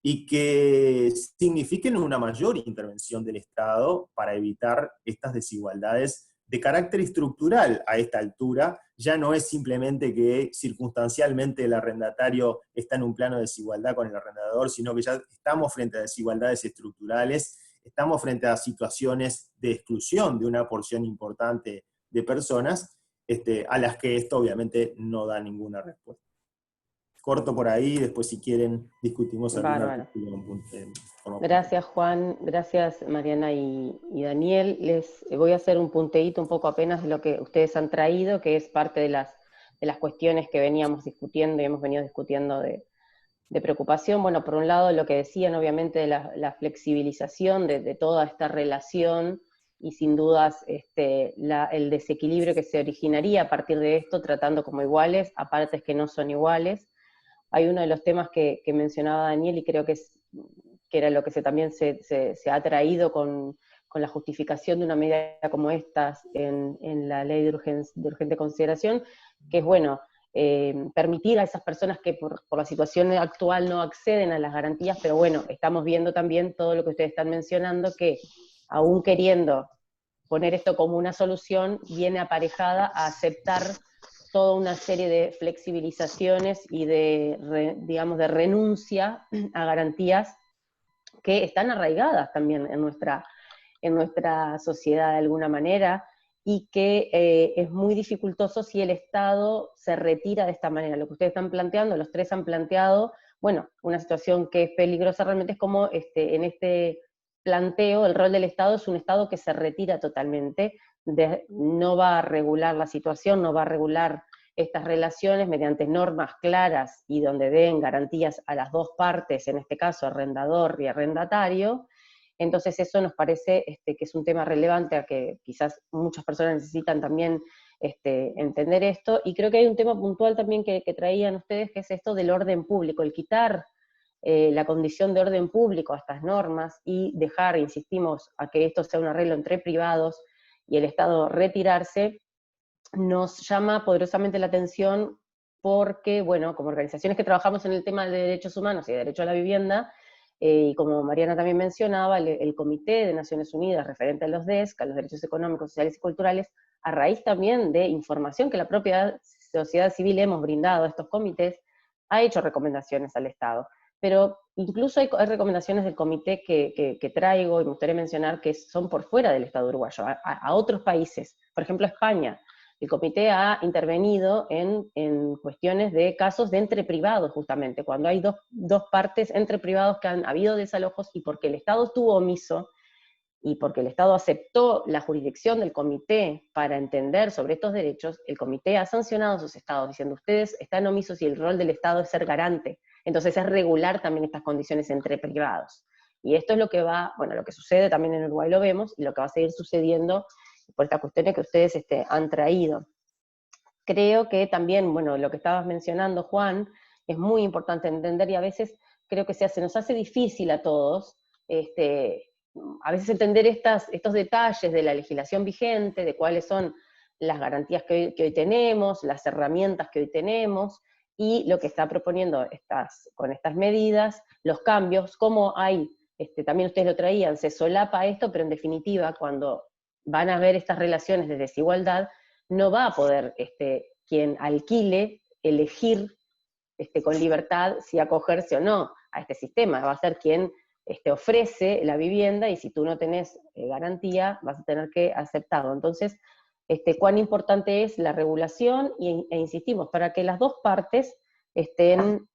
y que signifiquen una mayor intervención del Estado para evitar estas desigualdades de carácter estructural a esta altura. Ya no es simplemente que circunstancialmente el arrendatario está en un plano de desigualdad con el arrendador, sino que ya estamos frente a desigualdades estructurales, estamos frente a situaciones de exclusión de una porción importante de personas, a las que esto obviamente no da ninguna respuesta. Corto por ahí, después si quieren discutimos algún artículo. Gracias Juan, gracias Mariana y Daniel. Les voy a hacer un punteíto un poco apenas de lo que ustedes han traído, que es parte de las cuestiones que veníamos discutiendo y hemos venido discutiendo de preocupación. Bueno, por un lado lo que decían obviamente de la flexibilización de toda esta relación, y sin dudas el desequilibrio que se originaría a partir de esto, tratando como iguales a partes que no son iguales. Hay uno de los temas que mencionaba Daniel, y creo que era lo que también se ha traído con la justificación de una medida como esta en la ley de urgente consideración, que es, bueno, permitir a esas personas que por la situación actual no acceden a las garantías, pero bueno, estamos viendo también todo lo que ustedes están mencionando, que aún queriendo poner esto como una solución, viene aparejada a aceptar toda una serie de flexibilizaciones y digamos, de renuncia a garantías que están arraigadas también en nuestra sociedad de alguna manera, y que es muy dificultoso si el Estado se retira de esta manera. Lo que ustedes están planteando, los tres han planteado, bueno, una situación que es peligrosa realmente es como en este planteo, el rol del Estado es un Estado que se retira totalmente, no va a regular la situación, no va a regular estas relaciones mediante normas claras y donde den garantías a las dos partes, en este caso arrendador y arrendatario. Entonces eso nos parece que es un tema relevante, a que quizás muchas personas necesitan también entender esto, y creo que hay un tema puntual también que traían ustedes, que es esto del orden público, el quitar la condición de orden público a estas normas y dejar, insistimos, a que esto sea un arreglo entre privados y el Estado retirarse, nos llama poderosamente la atención porque, bueno, como organizaciones que trabajamos en el tema de derechos humanos y de derecho a la vivienda, y como Mariana también mencionaba, el Comité de Naciones Unidas referente a los DESC, a los derechos económicos, sociales y culturales, a raíz también de información que la propia sociedad civil hemos brindado a estos comités, ha hecho recomendaciones al Estado. Pero incluso hay recomendaciones del comité que traigo, y me gustaría mencionar, que son por fuera del Estado uruguayo, a otros países. Por ejemplo, España El comité ha intervenido en cuestiones de casos de entre privados, justamente, cuando hay dos partes entre privados que han habido desalojos y porque el Estado estuvo omiso, y porque el Estado aceptó la jurisdicción del comité para entender sobre estos derechos, el comité ha sancionado a esos estados, diciendo, ustedes están omisos y el rol del Estado es ser garante. Entonces es regular también estas condiciones entre privados. Y esto es lo que va, bueno, lo que sucede también en Uruguay lo vemos, y lo que va a seguir sucediendo por estas cuestiones que ustedes han traído. Creo que también, bueno, lo que estabas mencionando, Juan, es muy importante entender, y a veces creo que nos hace difícil a todos, a veces entender estos detalles de la legislación vigente, de cuáles son las garantías que hoy tenemos, las herramientas que hoy tenemos, y lo que está proponiendo con estas medidas, los cambios, cómo hay, también ustedes lo traían, se solapa esto, pero en definitiva, cuando van a ver estas relaciones de desigualdad, no va a poder quien alquile elegir con libertad si acogerse o no a este sistema, va a ser quien ofrece la vivienda, y si tú no tenés garantía, vas a tener que aceptarlo. Entonces, cuán importante es la regulación, e insistimos, para que las dos partes estén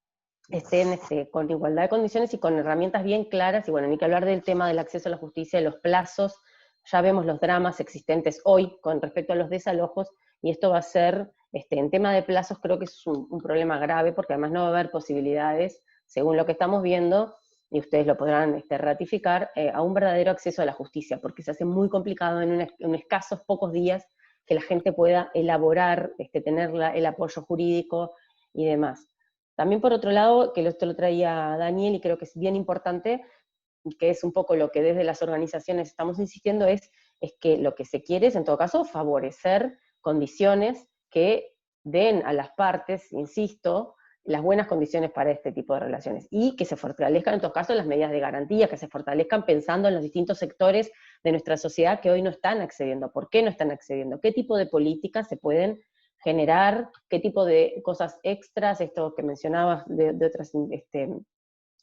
con igualdad de condiciones y con herramientas bien claras, y bueno, ni que hablar del tema del acceso a la justicia, de los plazos, ya vemos los dramas existentes hoy con respecto a los desalojos, y esto va a ser, en tema de plazos, creo que es un problema grave, porque además no va a haber posibilidades, según lo que estamos viendo, y ustedes lo podrán ratificar, a un verdadero acceso a la justicia, porque se hace muy complicado en escasos pocos días que la gente pueda elaborar, tener el apoyo jurídico y demás. También por otro lado, que esto lo traía Daniel, y creo que es bien importante, que es un poco lo que desde las organizaciones estamos insistiendo, es que lo que se quiere es, en todo caso, favorecer condiciones que den a las partes, insisto, las buenas condiciones para este tipo de relaciones, y que se fortalezcan en todo caso las medidas de garantía, que se fortalezcan pensando en los distintos sectores de nuestra sociedad que hoy no están accediendo. ¿Por qué no están accediendo? ¿Qué tipo de políticas se pueden generar? ¿Qué tipo de cosas extras? Esto que mencionabas de otras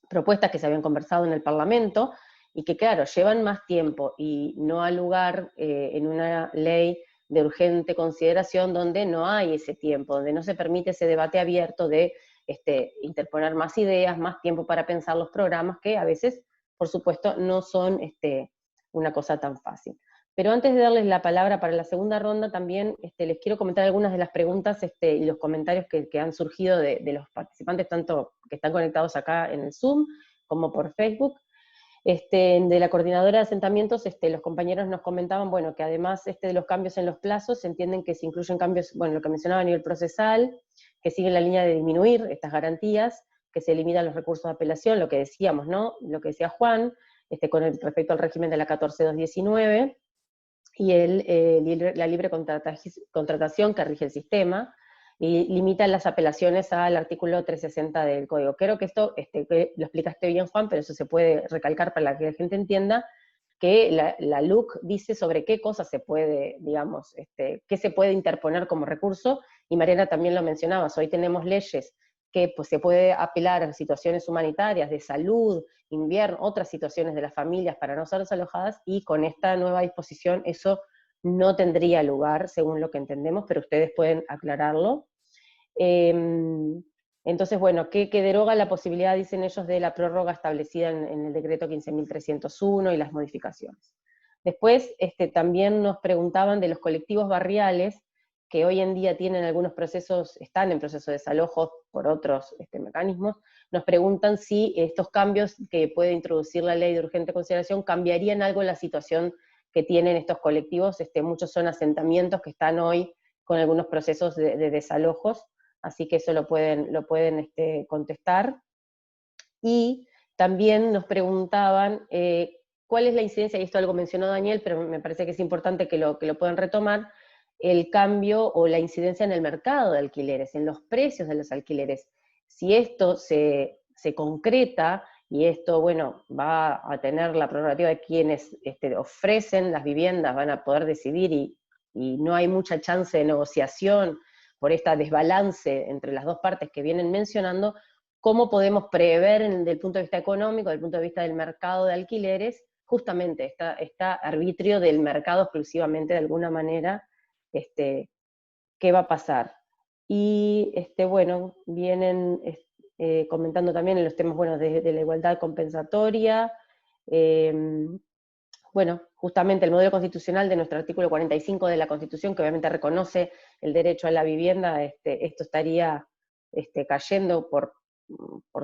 propuestas que se habían conversado en el Parlamento, y que claro, llevan más tiempo, y no ha lugar en una ley de urgente consideración donde no hay ese tiempo, donde no se permite ese debate abierto de interponer más ideas, más tiempo para pensar los programas, que a veces, por supuesto, no son una cosa tan fácil. Pero antes de darles la palabra para la segunda ronda, también les quiero comentar algunas de las preguntas y los comentarios que han surgido de los participantes, tanto que están conectados acá en el Zoom, como por Facebook. De la coordinadora de asentamientos, los compañeros nos comentaban, bueno, que además de los cambios en los plazos, se entienden que se incluyen cambios, bueno, lo que mencionaba a nivel procesal, que siguen la línea de disminuir estas garantías, que se limitan los recursos de apelación, lo que decíamos, ¿no? Lo que decía Juan, respecto al régimen de la 14219, y la libre contratación que rige el sistema, y limita las apelaciones al artículo 360 del Código. Creo que esto lo explicaste bien, Juan, pero eso se puede recalcar para que la gente entienda, que la LUC dice sobre qué cosas se puede, digamos, qué se puede interponer como recurso, y Mariana también lo mencionabas, hoy tenemos leyes que pues, se puede apelar a situaciones humanitarias, de salud, invierno, otras situaciones de las familias para no ser desalojadas, y con esta nueva disposición eso no tendría lugar, según lo que entendemos, pero ustedes pueden aclararlo. Entonces, bueno, que deroga la posibilidad, dicen ellos, de la prórroga establecida en el decreto 15.301 y las modificaciones. Después, también nos preguntaban de los colectivos barriales, que hoy en día tienen algunos procesos, están en proceso de desalojo por otros mecanismos. Nos preguntan si estos cambios que puede introducir la ley de urgente consideración cambiarían algo la situación que tienen estos colectivos. Muchos son asentamientos que están hoy con algunos procesos de desalojos, así que eso lo pueden contestar. Y también nos preguntaban cuál es la incidencia, y esto algo mencionó Daniel, pero me parece que es importante que lo puedan retomar, el cambio o la incidencia en el mercado de alquileres, en los precios de los alquileres. Si esto se concreta, y esto, bueno, va a tener la prerrogativa de quienes ofrecen las viviendas, van a poder decidir, y no hay mucha chance de negociación por este desbalance entre las dos partes que vienen mencionando, ¿cómo podemos prever desde el punto de vista económico, desde el punto de vista del mercado de alquileres, justamente este arbitrio del mercado exclusivamente de alguna manera, qué va a pasar. Y bueno, vienen comentando también en los temas de la igualdad compensatoria, bueno, justamente el modelo constitucional de nuestro artículo 45 de la Constitución, que obviamente reconoce el derecho a la vivienda, esto estaría cayendo por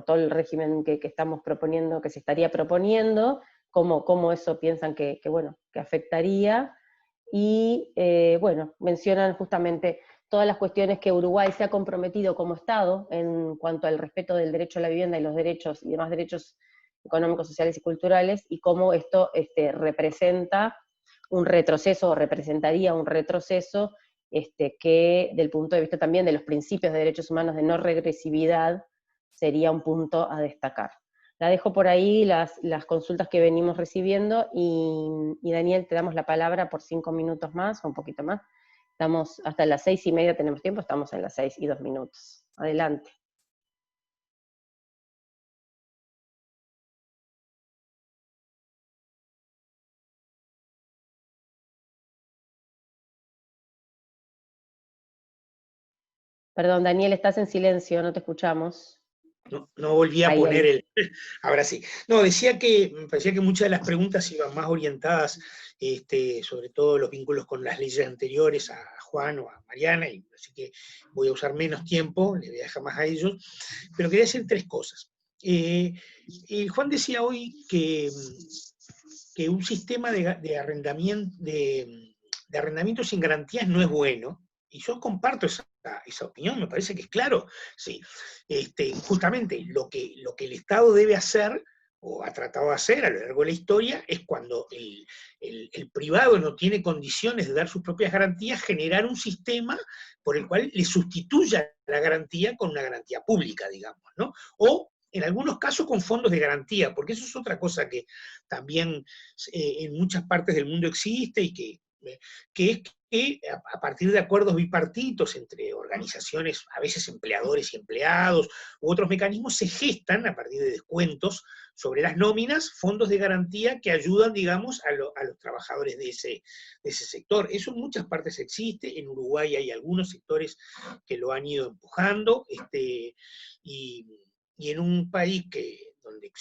todo el régimen que estamos proponiendo, que se estaría proponiendo, cómo eso piensan que afectaría, y bueno, mencionan justamente todas las cuestiones que Uruguay se ha comprometido como Estado en cuanto al respeto del derecho a la vivienda y los derechos y demás derechos económicos, sociales y culturales, y cómo esto representa un retroceso, o representaría un retroceso, que del punto de vista también de los principios de derechos humanos de no regresividad, sería un punto a destacar. La dejo por ahí, las consultas que venimos recibiendo, y Daniel, te damos la palabra por 5 minutos más, o un poquito más. Estamos hasta las 6:30, tenemos tiempo, estamos en las 6:02. Adelante. Perdón, Daniel, estás en silencio, no te escuchamos. No volví a Ahí. poner el... Ahora sí. No, decía que me parecía que muchas de las preguntas iban más orientadas, sobre todo los vínculos con las leyes anteriores a Juan o a Mariana, y así que voy a usar menos tiempo, les voy a dejar más a ellos, pero quería decir 3 cosas. Juan decía hoy que un sistema de arrendamiento sin garantías no es bueno, y yo comparto esa opinión, me parece que es claro. Sí. Justamente lo que el Estado debe hacer, o ha tratado de hacer a lo largo de la historia, es cuando el privado no tiene condiciones de dar sus propias garantías, generar un sistema por el cual le sustituya la garantía con una garantía pública, digamos, ¿no? O en algunos casos con fondos de garantía, porque eso es otra cosa que también en muchas partes del mundo existe, y que es que a partir de acuerdos bipartitos entre organizaciones, a veces empleadores y empleados, u otros mecanismos, se gestan a partir de descuentos sobre las nóminas, fondos de garantía que ayudan, digamos, a los trabajadores de ese sector. Eso en muchas partes existe, en Uruguay hay algunos sectores que lo han ido empujando, y en un país donde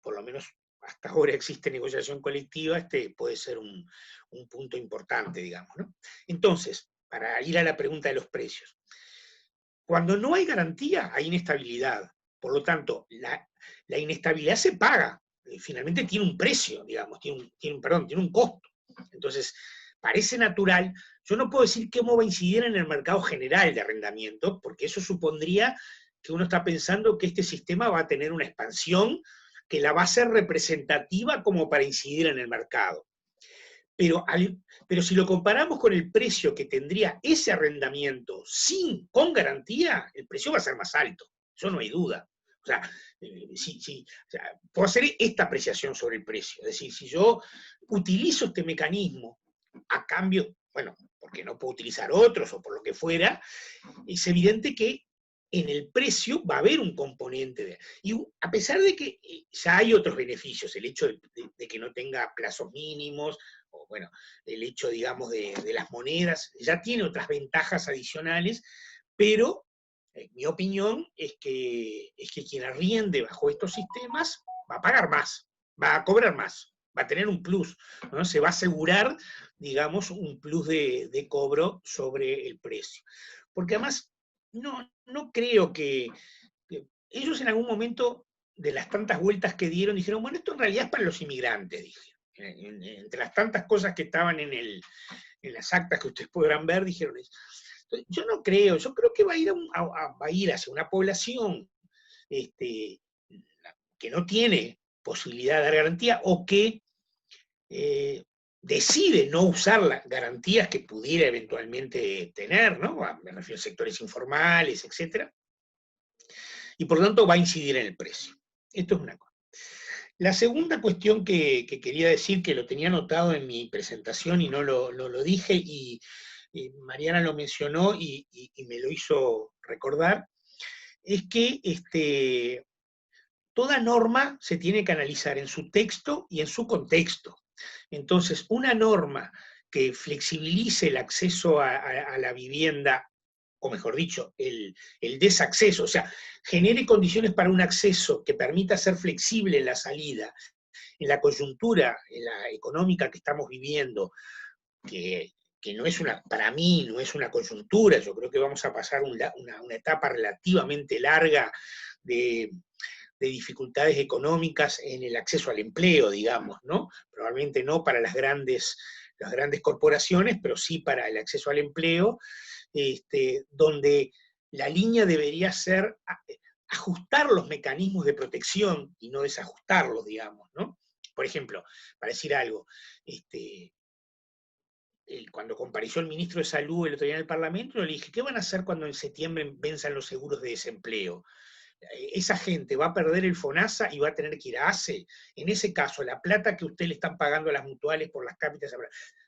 por lo menos hasta ahora existe negociación colectiva, puede ser un punto importante, digamos, ¿no? Entonces, para ir a la pregunta de los precios, cuando no hay garantía, hay inestabilidad. Por lo tanto, la inestabilidad se paga. Finalmente tiene un precio, digamos, tiene un costo. Entonces, parece natural. Yo no puedo decir cómo va a incidir en el mercado general de arrendamiento, porque eso supondría que uno está pensando que este sistema va a tener una expansión que la va a ser representativa como para incidir en el mercado. Pero si lo comparamos con el precio que tendría ese arrendamiento con garantía, el precio va a ser más alto, eso no hay duda. O sea, puedo hacer esta apreciación sobre el precio. Es decir, si yo utilizo este mecanismo a cambio, bueno, porque no puedo utilizar otros o por lo que fuera, es evidente que en el precio va a haber un componente y a pesar de que ya hay otros beneficios, el hecho de que no tenga plazos mínimos, o bueno, el hecho, digamos, de las monedas, ya tiene otras ventajas adicionales, pero mi opinión es que quien arriende bajo estos sistemas va a pagar más, va a cobrar más, va a tener un plus, ¿no? Se va a asegurar, digamos, un plus de cobro sobre el precio. Porque además, no creo que ellos en algún momento, de las tantas vueltas que dieron, dijeron, bueno, esto en realidad es para los inmigrantes, dijeron. Entre las tantas cosas que estaban en las actas que ustedes podrán ver, dijeron eso. Entonces, yo creo que va a ir hacia una población que no tiene posibilidad de dar garantía, o que decide no usar las garantías que pudiera eventualmente tener, ¿no? Me refiero a sectores informales, etc. Y por lo tanto va a incidir en el precio. Esto es una cosa. La segunda cuestión que quería decir, que lo tenía anotado en mi presentación y no lo dije, y Mariana lo mencionó y me lo hizo recordar, es que toda norma se tiene que analizar en su texto y en su contexto. Entonces, una norma que flexibilice el acceso a la vivienda o mejor dicho, el desacceso, o sea, genere condiciones para un acceso que permita ser flexible en la salida, en la coyuntura en la económica que estamos viviendo, que no es para mí no es una coyuntura, yo creo que vamos a pasar una etapa relativamente larga de dificultades económicas en el acceso al empleo, digamos, ¿no? Probablemente no para las grandes corporaciones, pero sí para el acceso al empleo, donde la línea debería ser ajustar los mecanismos de protección y no desajustarlos, digamos, ¿no? Por ejemplo, para decir algo, cuando compareció el ministro de Salud el otro día en el Parlamento, le dije, ¿qué van a hacer cuando en septiembre venzan los seguros de desempleo? Esa gente va a perder el FONASA y va a tener que ir a ACE. En ese caso, la plata que usted le están pagando a las mutuales por las cápitas,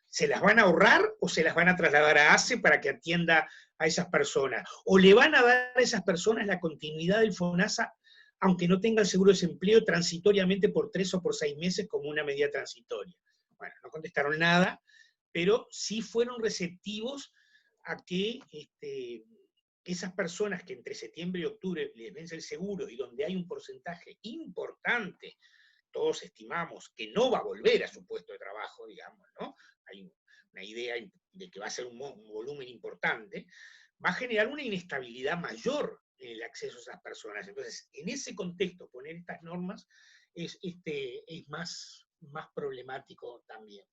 ¿se las van a ahorrar o se las van a trasladar a ACE para que atienda a esas personas? ¿O le van a dar a esas personas la continuidad del FONASA, aunque no tengan seguro de desempleo, transitoriamente por 3 o por 6 meses como una medida transitoria? Bueno, no contestaron nada, pero sí fueron receptivos a que esas personas que entre septiembre y octubre les vence el seguro y donde hay un porcentaje importante, todos estimamos que no va a volver a su puesto de trabajo, digamos, ¿no? Hay una idea de que va a ser un volumen importante, va a generar una inestabilidad mayor en el acceso a esas personas. Entonces, en ese contexto, poner estas normas es más problemático también.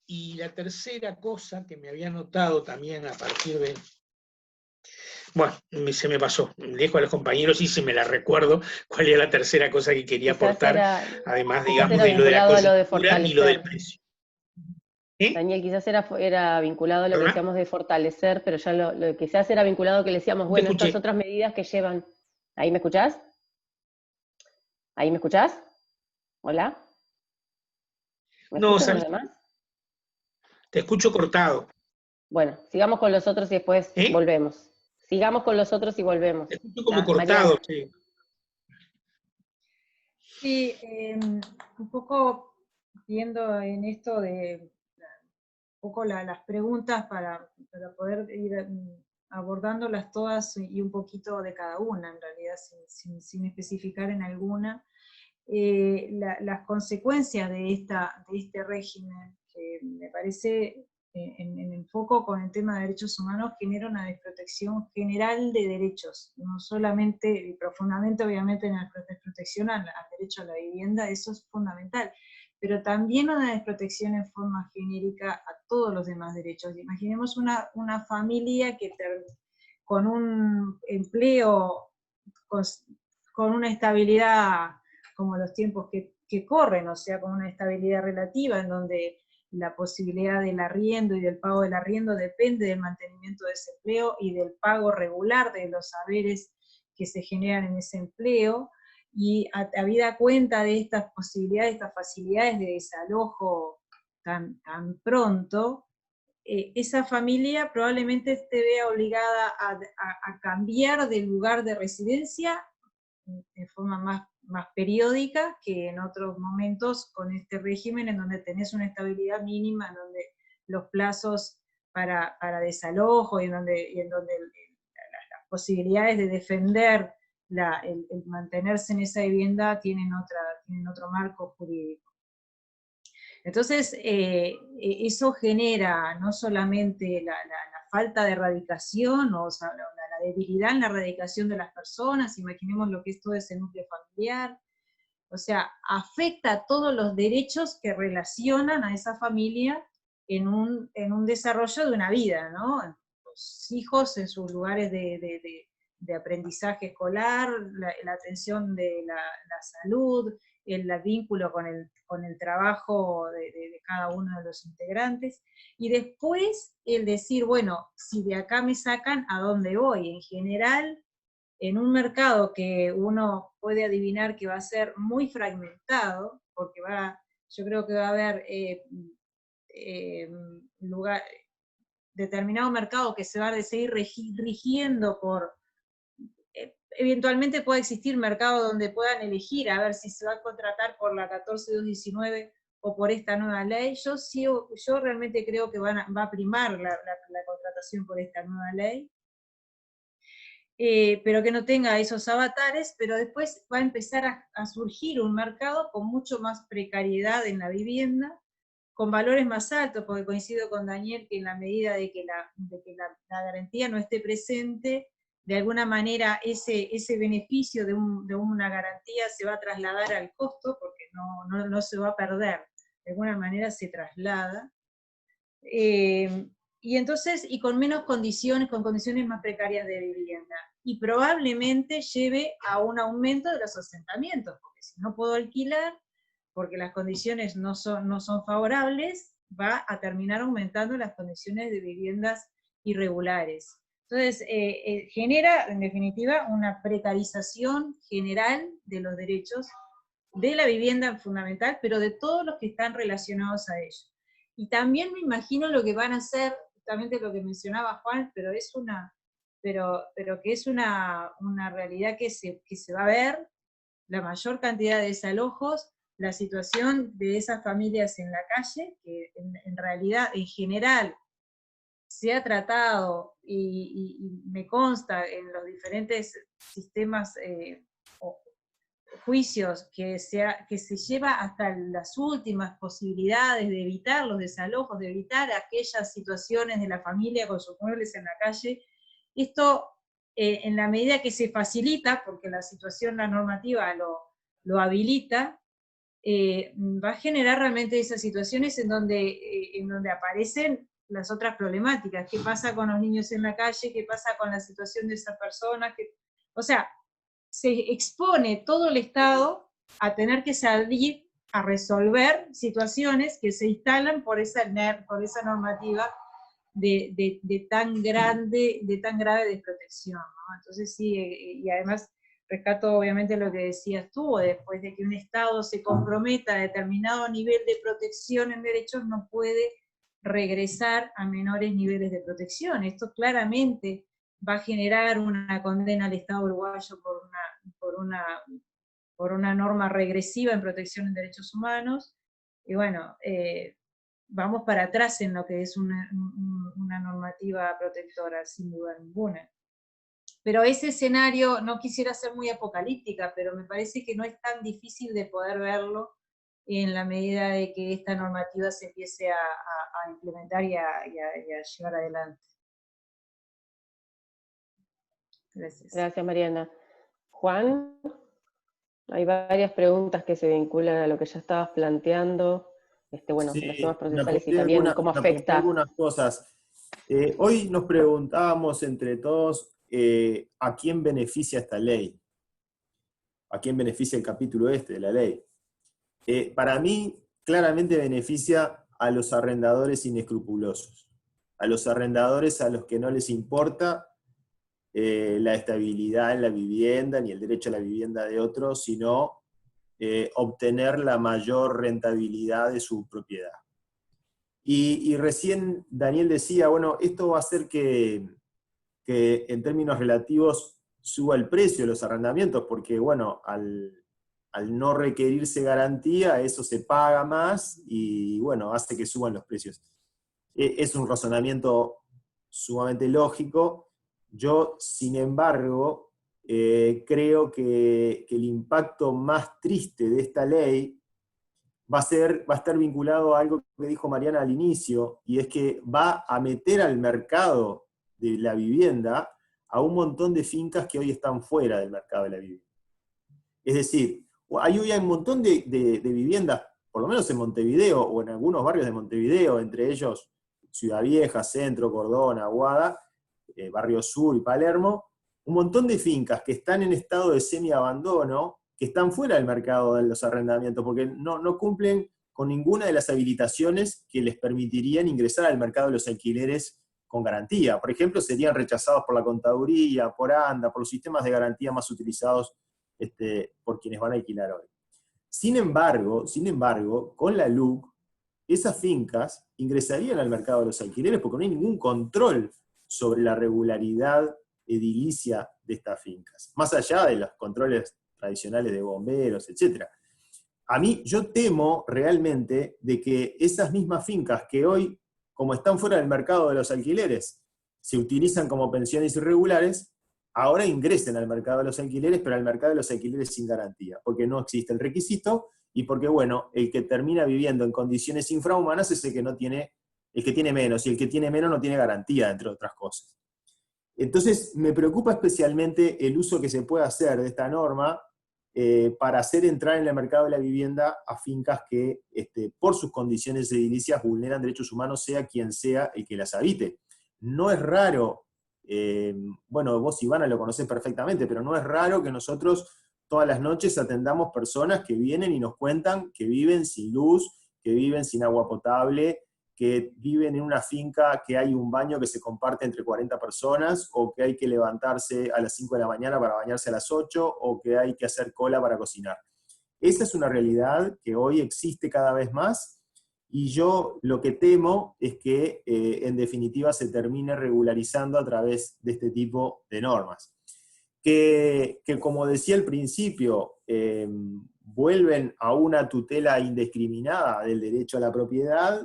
Y la tercera cosa que me había notado también a partir de... Bueno, se me pasó, dejo a los compañeros y si me la recuerdo, cuál era la tercera cosa que quería aportar, además, digamos, de lo de la coyuntura y lo del precio. Daniel, quizás era vinculado a lo que decíamos de fortalecer, pero ya lo que quizás era vinculado a que le decíamos, bueno, estas otras medidas que llevan... ¿Ahí me escuchás? ¿Ahí me escuchás? ¿Hola? ¿Me escuchan los demás? Te escucho cortado. Bueno, sigamos con los otros y después volvemos. Sigamos con los otros y volvemos. Te escucho como cortado, sí. Sí, un poco viendo en esto de un poco las preguntas para poder ir abordándolas todas y un poquito de cada una, en realidad, sin especificar en alguna. Las consecuencias de este régimen, que me parece en el foco con el tema de derechos humanos, genera una desprotección general de derechos, no solamente y profundamente obviamente en la desprotección al derecho a la vivienda, eso es fundamental, pero también una desprotección en forma genérica a todos los demás derechos. Imaginemos una familia que con un empleo, con una estabilidad como los tiempos que corren, o sea, con una estabilidad relativa en donde la posibilidad del arriendo y del pago del arriendo depende del mantenimiento de ese empleo y del pago regular de los saberes que se generan en ese empleo, y habida cuenta de estas posibilidades, estas facilidades de desalojo tan pronto, esa familia probablemente esté vea obligada a cambiar de lugar de residencia de forma más periódica que en otros momentos con este régimen, en donde tenés una estabilidad mínima, en donde los plazos para desalojo y en donde las posibilidades de defender el mantenerse en esa vivienda tienen otro marco jurídico. Entonces, eso genera no solamente la falta de erradicación, o sea, la debilidad en la erradicación de las personas, imaginemos lo que es todo ese núcleo familiar, o sea, afecta a todos los derechos que relacionan a esa familia en un desarrollo de una vida, ¿no? Los hijos en sus lugares de aprendizaje escolar, la atención de la salud, el vínculo con el trabajo de cada uno de los integrantes, y después el decir, bueno, si de acá me sacan, ¿a dónde voy? En general, en un mercado que uno puede adivinar que va a ser muy fragmentado, porque yo creo que va a haber determinado mercado que se va a seguir rigiendo por... eventualmente puede existir mercado donde puedan elegir a ver si se va a contratar por la 14219 o por esta nueva ley. Yo realmente creo que va a primar la contratación por esta nueva ley, pero que no tenga esos avatares, pero después va a empezar a surgir un mercado con mucho más precariedad en la vivienda, con valores más altos, porque coincido con Daniel que en la medida de que la garantía no esté presente, de alguna manera ese beneficio de una garantía se va a trasladar al costo, porque no se va a perder, de alguna manera se traslada. Y entonces, y con menos condiciones, con condiciones más precarias de vivienda. Y probablemente lleve a un aumento de los asentamientos, porque si no puedo alquilar, porque las condiciones no son favorables, va a terminar aumentando las condiciones de viviendas irregulares. Entonces, genera, en definitiva, una precarización general de los derechos de la vivienda fundamental, pero de todos los que están relacionados a ello. Y también me imagino lo que van a hacer, justamente lo que mencionaba Juan, pero que es una realidad que se va a ver, la mayor cantidad de desalojos, la situación de esas familias en la calle, que en realidad, en general, se ha tratado, y me consta en los diferentes sistemas o juicios, que se lleva hasta las últimas posibilidades de evitar los desalojos, de evitar aquellas situaciones de la familia con sus muebles en la calle. Esto, en la medida que se facilita, porque la situación, la normativa lo habilita, va a generar realmente esas situaciones en donde aparecen las otras problemáticas. ¿Qué pasa con los niños en la calle? ¿Qué pasa con la situación de esas personas? O sea, se expone todo el Estado a tener que salir a resolver situaciones que se instalan por esa normativa de tan grave desprotección, ¿no? Entonces sí, y además rescato obviamente lo que decías tú, después de que un Estado se comprometa a determinado nivel de protección en derechos, no puede regresar a menores niveles de protección. Esto claramente va a generar una condena al Estado uruguayo por una norma regresiva en protección de derechos humanos, y bueno, vamos para atrás en lo que es una normativa protectora, sin duda ninguna. Pero ese escenario, no quisiera ser muy apocalíptica, pero me parece que no es tan difícil de poder verlo en la medida de que esta normativa se empiece a implementar y a llevar adelante. Gracias. Gracias, Mariana. Juan, hay varias preguntas que se vinculan a lo que ya estabas planteando. Bueno, Sí, los temas me procesales y apunté también cómo afecta. algunas cosas. Hoy nos preguntábamos entre todos ¿a quién beneficia esta ley? ¿A quién beneficia el capítulo este de la ley? Para mí, claramente beneficia a los arrendadores inescrupulosos, a los arrendadores a los que no les importa la estabilidad en la vivienda, ni el derecho a la vivienda de otros, sino obtener la mayor rentabilidad de su propiedad. Y recién Daniel decía, bueno, esto va a hacer que en términos relativos suba el precio de los arrendamientos, porque bueno, al no requerirse garantía, eso se paga más y bueno, hace que suban los precios. Es un razonamiento sumamente lógico. Yo, sin embargo, creo que el impacto más triste de esta ley va a estar vinculado a algo que dijo Mariana al inicio, y es que va a meter al mercado de la vivienda a un montón de fincas que hoy están fuera del mercado de la vivienda. Es decir, hoy hay un montón de viviendas, por lo menos en Montevideo, o en algunos barrios de Montevideo, entre ellos Ciudad Vieja, Centro, Cordón, Aguada, Barrio Sur y Palermo, un montón de fincas que están en estado de semi-abandono, que están fuera del mercado de los arrendamientos, porque no cumplen con ninguna de las habilitaciones que les permitirían ingresar al mercado de los alquileres con garantía. Por ejemplo, serían rechazados por la contaduría, por ANDA, por los sistemas de garantía más utilizados por quienes van a alquilar hoy. Sin embargo, con la LUC, esas fincas ingresarían al mercado de los alquileres porque no hay ningún control sobre la regularidad edilicia de estas fincas, más allá de los controles tradicionales de bomberos, etc. yo temo realmente de que esas mismas fincas que hoy, como están fuera del mercado de los alquileres, se utilizan como pensiones irregulares, ahora ingresen al mercado de los alquileres, pero al mercado de los alquileres sin garantía, porque no existe el requisito y porque, bueno, el que termina viviendo en condiciones infrahumanas es el que no tiene, el que tiene menos, y el que tiene menos no tiene garantía, entre otras cosas. Entonces, me preocupa especialmente el uso que se puede hacer de esta norma para hacer entrar en el mercado de la vivienda a fincas que, por sus condiciones edilicias, vulneran derechos humanos, sea quien sea el que las habite. No es raro, bueno, vos, Ivana, lo conocés perfectamente, pero no es raro que nosotros todas las noches atendamos personas que vienen y nos cuentan que viven sin luz, que viven sin agua potable, que viven en una finca que hay un baño que se comparte entre 40 personas, o que hay que levantarse a las 5 de la mañana para bañarse a las 8, o que hay que hacer cola para cocinar. Esa es una realidad que hoy existe cada vez más, y yo lo que temo es que en definitiva se termine regularizando a través de este tipo de normas. Que como decía al principio, vuelven a una tutela indiscriminada del derecho a la propiedad,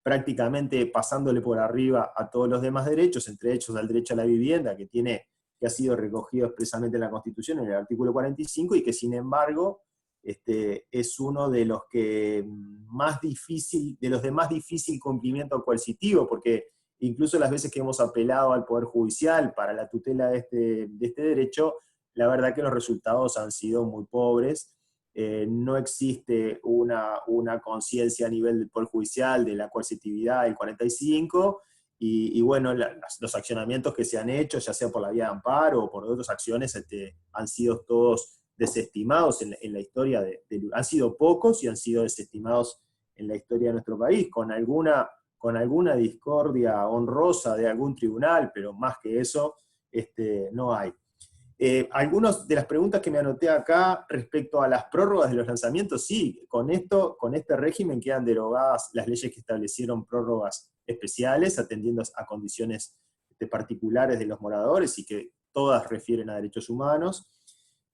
prácticamente pasándole por arriba a todos los demás derechos, entre ellos al derecho a la vivienda, que ha sido recogido expresamente en la Constitución, en el artículo 45, y que sin embargo es uno de los de más difícil cumplimiento coercitivo, porque incluso las veces que hemos apelado al Poder Judicial para la tutela de este derecho, la verdad que los resultados han sido muy pobres. No existe una conciencia a nivel del Poder Judicial de la coercitividad del 45, y bueno, los accionamientos que se han hecho, ya sea por la vía de amparo o por otras acciones, han sido todos desestimados en la historia, han sido pocos y han sido desestimados en la historia de nuestro país, con alguna discordia honrosa de algún tribunal, pero más que eso, no hay. Algunas de las preguntas que me anoté acá respecto a las prórrogas de los lanzamientos, sí, con este régimen quedan derogadas las leyes que establecieron prórrogas especiales, atendiendo a condiciones particulares de los moradores y que todas refieren a derechos humanos.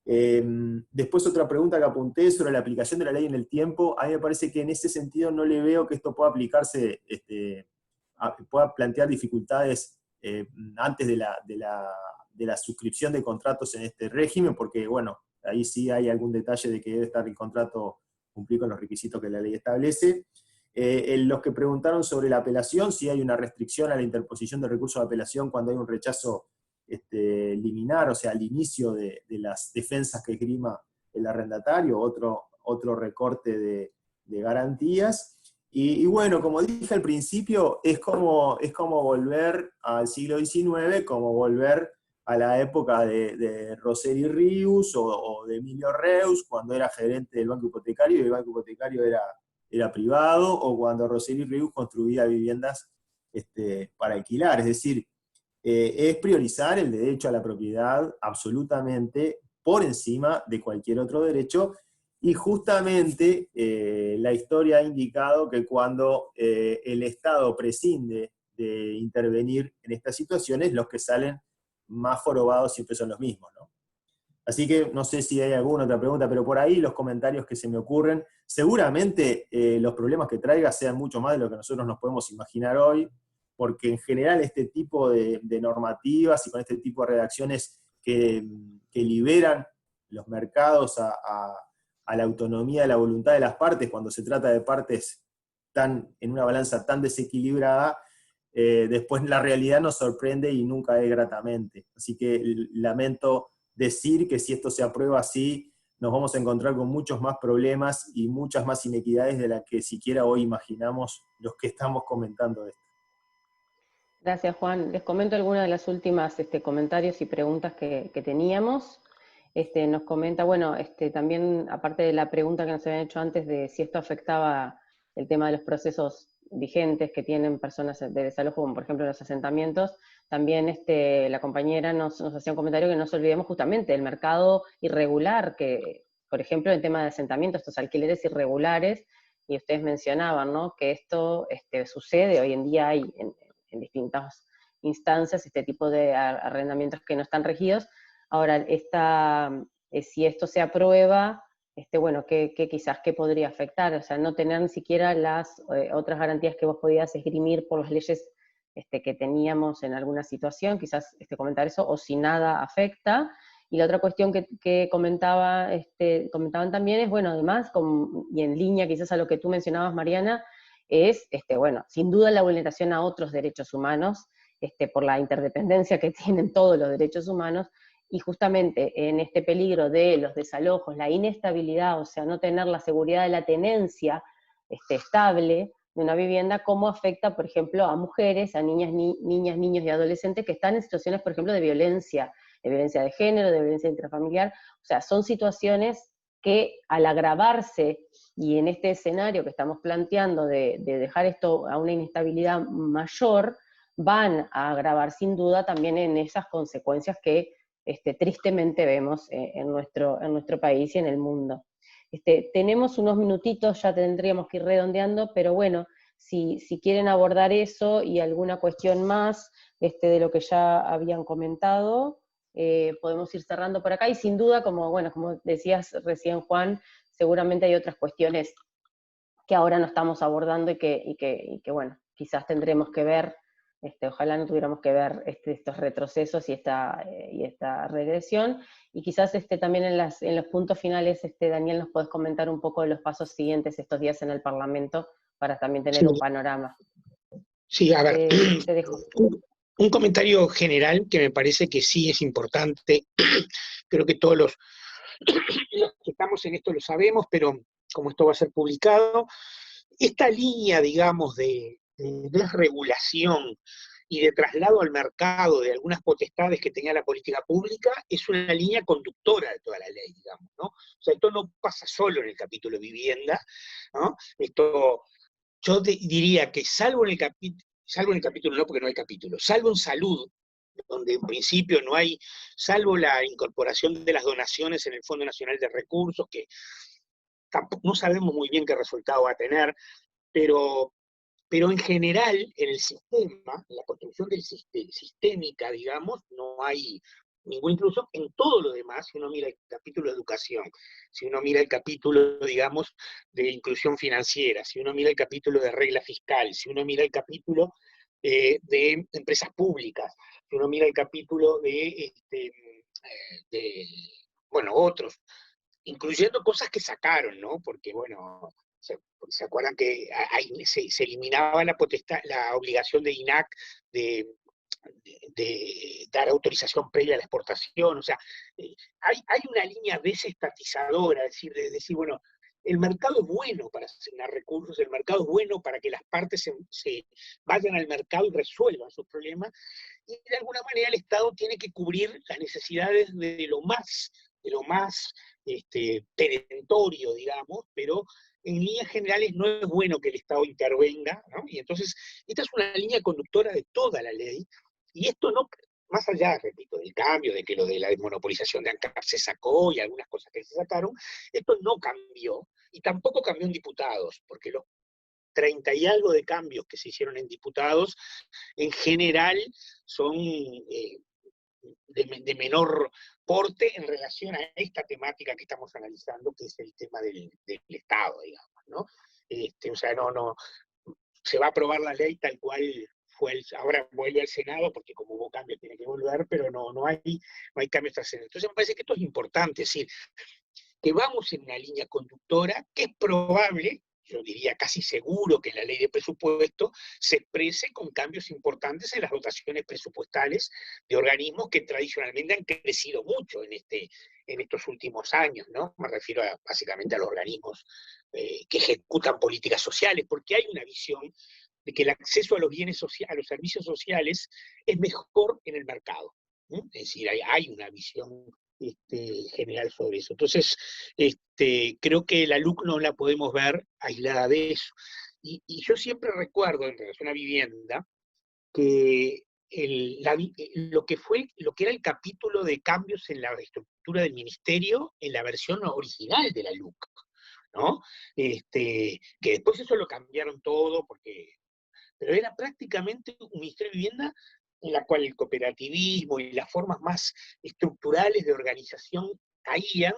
Después otra pregunta que apunté sobre la aplicación de la ley en el tiempo. A mí me parece que en ese sentido no le veo que esto pueda aplicarse, pueda plantear dificultades antes de la suscripción de contratos en este régimen, porque bueno, ahí sí hay algún detalle de que debe estar el contrato cumplir con los requisitos que la ley establece. Los que preguntaron sobre la apelación, si hay una restricción a la interposición de recursos de apelación cuando hay un rechazo liminar, o sea, al inicio de las defensas que esgrima el arrendatario, otro recorte de garantías. Y bueno, como dije al principio, es como volver al siglo XIX, como volver a la época de Rosselli Rius o de Emilio Reus, cuando era gerente del Banco Hipotecario y el Banco Hipotecario era privado, o cuando Rosselli Rius construía viviendas para alquilar. Es decir, es priorizar el derecho a la propiedad absolutamente por encima de cualquier otro derecho, y justamente la historia ha indicado que cuando el Estado prescinde de intervenir en estas situaciones, los que salen más jorobados siempre son los mismos, ¿no? Así que no sé si hay alguna otra pregunta, pero por ahí los comentarios que se me ocurren, seguramente los problemas que traiga sean mucho más de lo que nosotros nos podemos imaginar hoy, porque en general este tipo de normativas y con este tipo de redacciones que liberan los mercados a la autonomía de la voluntad de las partes, cuando se trata de partes en una balanza tan desequilibrada, después la realidad nos sorprende y nunca es gratamente. Así que lamento decir que si esto se aprueba así, nos vamos a encontrar con muchos más problemas y muchas más inequidades de las que siquiera hoy imaginamos los que estamos comentando esto. Gracias, Juan. Les comento algunas de las últimas comentarios y preguntas que teníamos. Nos comenta, bueno, también, aparte de la pregunta que nos habían hecho antes de si esto afectaba el tema de los procesos vigentes que tienen personas de desalojo, como por ejemplo los asentamientos, también la compañera nos hacía un comentario que no nos olvidemos justamente del mercado irregular, que, por ejemplo, el tema de asentamientos, estos alquileres irregulares, y ustedes mencionaban, ¿no?, que esto sucede, hoy en día hay en distintas instancias este tipo de arrendamientos que no están regidos. Ahora, si esto se aprueba, bueno, que quizás que podría afectar, o sea, no tener ni siquiera las otras garantías que vos podías esgrimir por las leyes que teníamos en alguna situación, quizás comentar eso, o si nada afecta. Y la otra cuestión que comentaban también es, bueno, además, y en línea quizás a lo que tú mencionabas, Mariana, es, bueno, sin duda la vulneración a otros derechos humanos, por la interdependencia que tienen todos los derechos humanos, y justamente en este peligro de los desalojos, la inestabilidad, o sea, no tener la seguridad de la tenencia estable de una vivienda, cómo afecta, por ejemplo, a mujeres, a niñas, niños y adolescentes que están en situaciones, por ejemplo, de violencia de género, de violencia intrafamiliar. O sea, son situaciones que al agravarse, y en este escenario que estamos planteando de dejar esto a una inestabilidad mayor, van a agravar sin duda también en esas consecuencias que tristemente vemos en nuestro país y en el mundo. Tenemos unos minutitos, ya tendríamos que ir redondeando, pero bueno, si quieren abordar eso y alguna cuestión más de lo que ya habían comentado, podemos ir cerrando por acá, y sin duda, como decías recién, Juan, seguramente hay otras cuestiones que ahora no estamos abordando y que bueno, quizás tendremos que ver, ojalá no tuviéramos que ver estos retrocesos y esta regresión, y quizás también en los puntos finales, Daniel, nos podés comentar un poco de los pasos siguientes estos días en el Parlamento, para también tener un panorama. Sí, a ver, Te dejo. un comentario general que me parece que sí es importante. Creo que todos los que estamos en esto lo sabemos, pero como esto va a ser publicado, esta línea, digamos, de desregulación y de traslado al mercado de algunas potestades que tenía la política pública es una línea conductora de toda la ley, digamos, ¿no? O sea, esto no pasa solo en el capítulo vivienda, ¿no? Esto, yo diría que salvo en el capítulo no, porque no hay capítulo, salvo en salud, donde en principio no hay, salvo la incorporación de las donaciones en el Fondo Nacional de Recursos, que tampoco, no sabemos muy bien qué resultado va a tener, pero en general, en el sistema, en la construcción del sistémica, digamos, no hay ninguna inclusión. En todo lo demás, si uno mira el capítulo de educación, si uno mira el capítulo, digamos, de inclusión financiera, si uno mira el capítulo de regla fiscal, si uno mira el capítulo de empresas públicas, si uno mira el capítulo bueno, otros, incluyendo cosas que sacaron, ¿no? Porque, bueno, ¿se acuerdan que se eliminaba la obligación de INAC de dar autorización previa a la exportación? O sea, hay una línea desestatizadora, es decir, de decir, bueno, el mercado es bueno para asignar recursos, el mercado es bueno para que las partes se vayan al mercado y resuelvan sus problemas, y de alguna manera el Estado tiene que cubrir las necesidades de lo más perentorio, digamos, pero en líneas generales no es bueno que el Estado intervenga, ¿no? Y entonces, esta es una línea conductora de toda la ley, y esto no, más allá, repito, del cambio, de que lo de la desmonopolización de ANCAP se sacó y algunas cosas que se sacaron, esto no cambió, y tampoco cambió en diputados, porque los 30 y algo de cambios que se hicieron en diputados, en general, son de menor porte en relación a esta temática que estamos analizando, que es el tema del Estado, digamos, ¿no? O sea, no, se va a aprobar la ley tal cual ahora vuelve al Senado, porque como hubo cambios tiene que volver, pero no hay cambios trascendentes. Entonces me parece que esto es importante, es decir, que vamos en una línea conductora que es probable, yo diría casi seguro, que la ley de presupuesto se exprese con cambios importantes en las dotaciones presupuestales de organismos que tradicionalmente han crecido mucho en estos últimos años, ¿no? Me refiero básicamente a los organismos que ejecutan políticas sociales, porque hay una visión de que el acceso a los bienes sociales, a los servicios sociales, es mejor en el mercado, ¿no? Es decir, hay una visión general sobre eso. Entonces, creo que la LUC no la podemos ver aislada de eso. Y yo siempre recuerdo, en relación a vivienda, que lo que era el capítulo de cambios en la estructura del ministerio en la versión original de la LUC, ¿no? Que después eso lo cambiaron todo, pero era prácticamente un ministerio de vivienda en la cual el cooperativismo y las formas más estructurales de organización caían,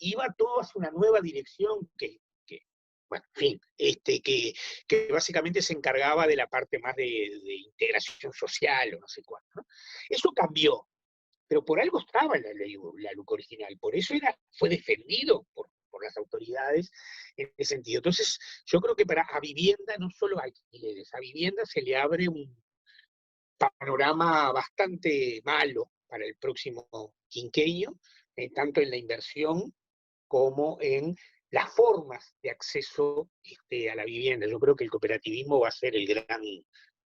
iba todo hacia una nueva dirección bueno, en fin, que básicamente se encargaba de la parte más de integración social o no sé cuánto, ¿no? Eso cambió, pero por algo estaba en la LUC original, por eso fue defendido por las autoridades en ese sentido. Entonces, yo creo que a vivienda, no solo a alquileres, a vivienda se le abre un panorama bastante malo para el próximo quinquenio, tanto en la inversión como en las formas de acceso a la vivienda. Yo creo que el cooperativismo va a ser el gran,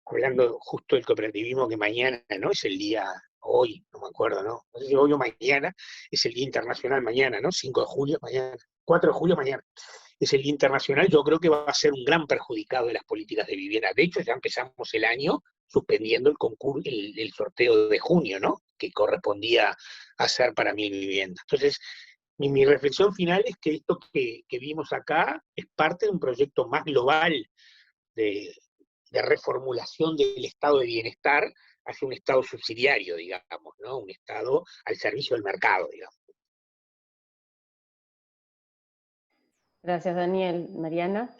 hablando justo del cooperativismo, que mañana, ¿no? Es el día, hoy, no me acuerdo, ¿no? No sé si hoy o mañana, es el Día Internacional mañana, ¿no? 5 de julio, mañana, 4 de julio, mañana. Es el Día Internacional, yo creo que va a ser un gran perjudicado de las políticas de vivienda. De hecho, ya empezamos el año suspendiendo el concurso, el sorteo de junio, ¿no? Que correspondía hacer para 1000 viviendas. Entonces, mi reflexión final es que esto que vimos acá es parte de un proyecto más global de reformulación del estado de bienestar hacia un estado subsidiario, digamos, ¿no? Un estado al servicio del mercado, digamos. Gracias, Daniel. Mariana.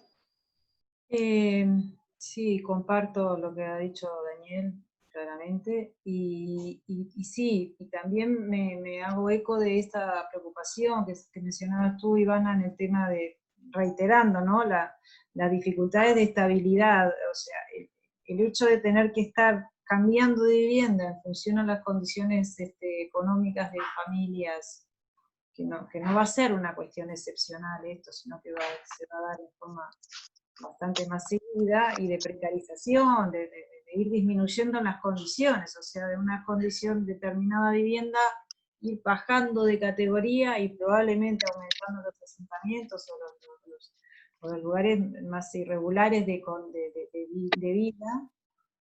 Sí, comparto lo que ha dicho Daniel, claramente, y sí, y también me hago eco de esta preocupación que mencionabas tú, Ivana, en el tema de, reiterando, ¿no? Las dificultades de estabilidad, o sea, el hecho de tener que estar cambiando de vivienda en función a las condiciones económicas de familias, que no va a ser una cuestión excepcional esto, sino que se va a dar de forma bastante más seguida, y de precarización, de ir disminuyendo las condiciones, o sea, de una condición determinada vivienda, ir bajando de categoría y probablemente aumentando los asentamientos o los lugares más irregulares de vida,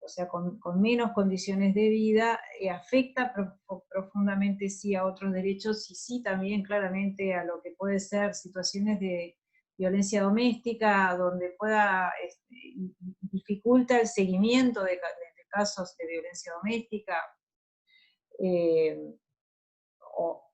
o sea, con menos condiciones de vida, afecta profundamente sí a otros derechos, y sí también claramente a lo que puede ser situaciones de violencia doméstica, donde dificulta el seguimiento de casos de violencia doméstica,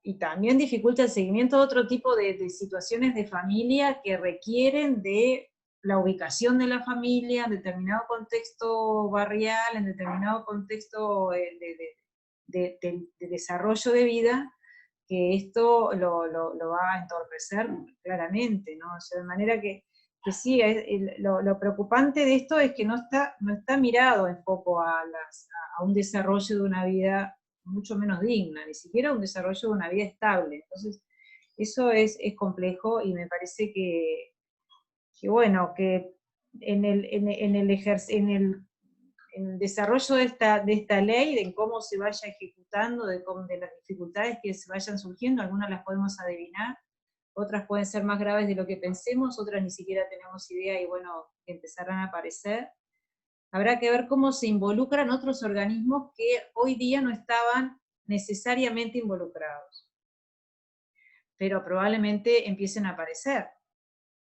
y también dificulta el seguimiento de otro tipo de situaciones de familia que requieren de la ubicación de la familia en determinado contexto barrial, en determinado contexto de desarrollo de vida, que esto lo va a entorpecer claramente, ¿no? O sea, de manera que sí, lo preocupante de esto es que no está mirado en poco a un desarrollo de una vida mucho menos digna, ni siquiera un desarrollo de una vida estable. Entonces, eso es complejo, y me parece que bueno, que en el desarrollo de esta ley, de cómo se vaya ejecutando, de las dificultades que se vayan surgiendo, algunas las podemos adivinar, otras pueden ser más graves de lo que pensemos, otras ni siquiera tenemos idea, y bueno, empezarán a aparecer. Habrá que ver cómo se involucran otros organismos que hoy día no estaban necesariamente involucrados, pero probablemente empiecen a aparecer.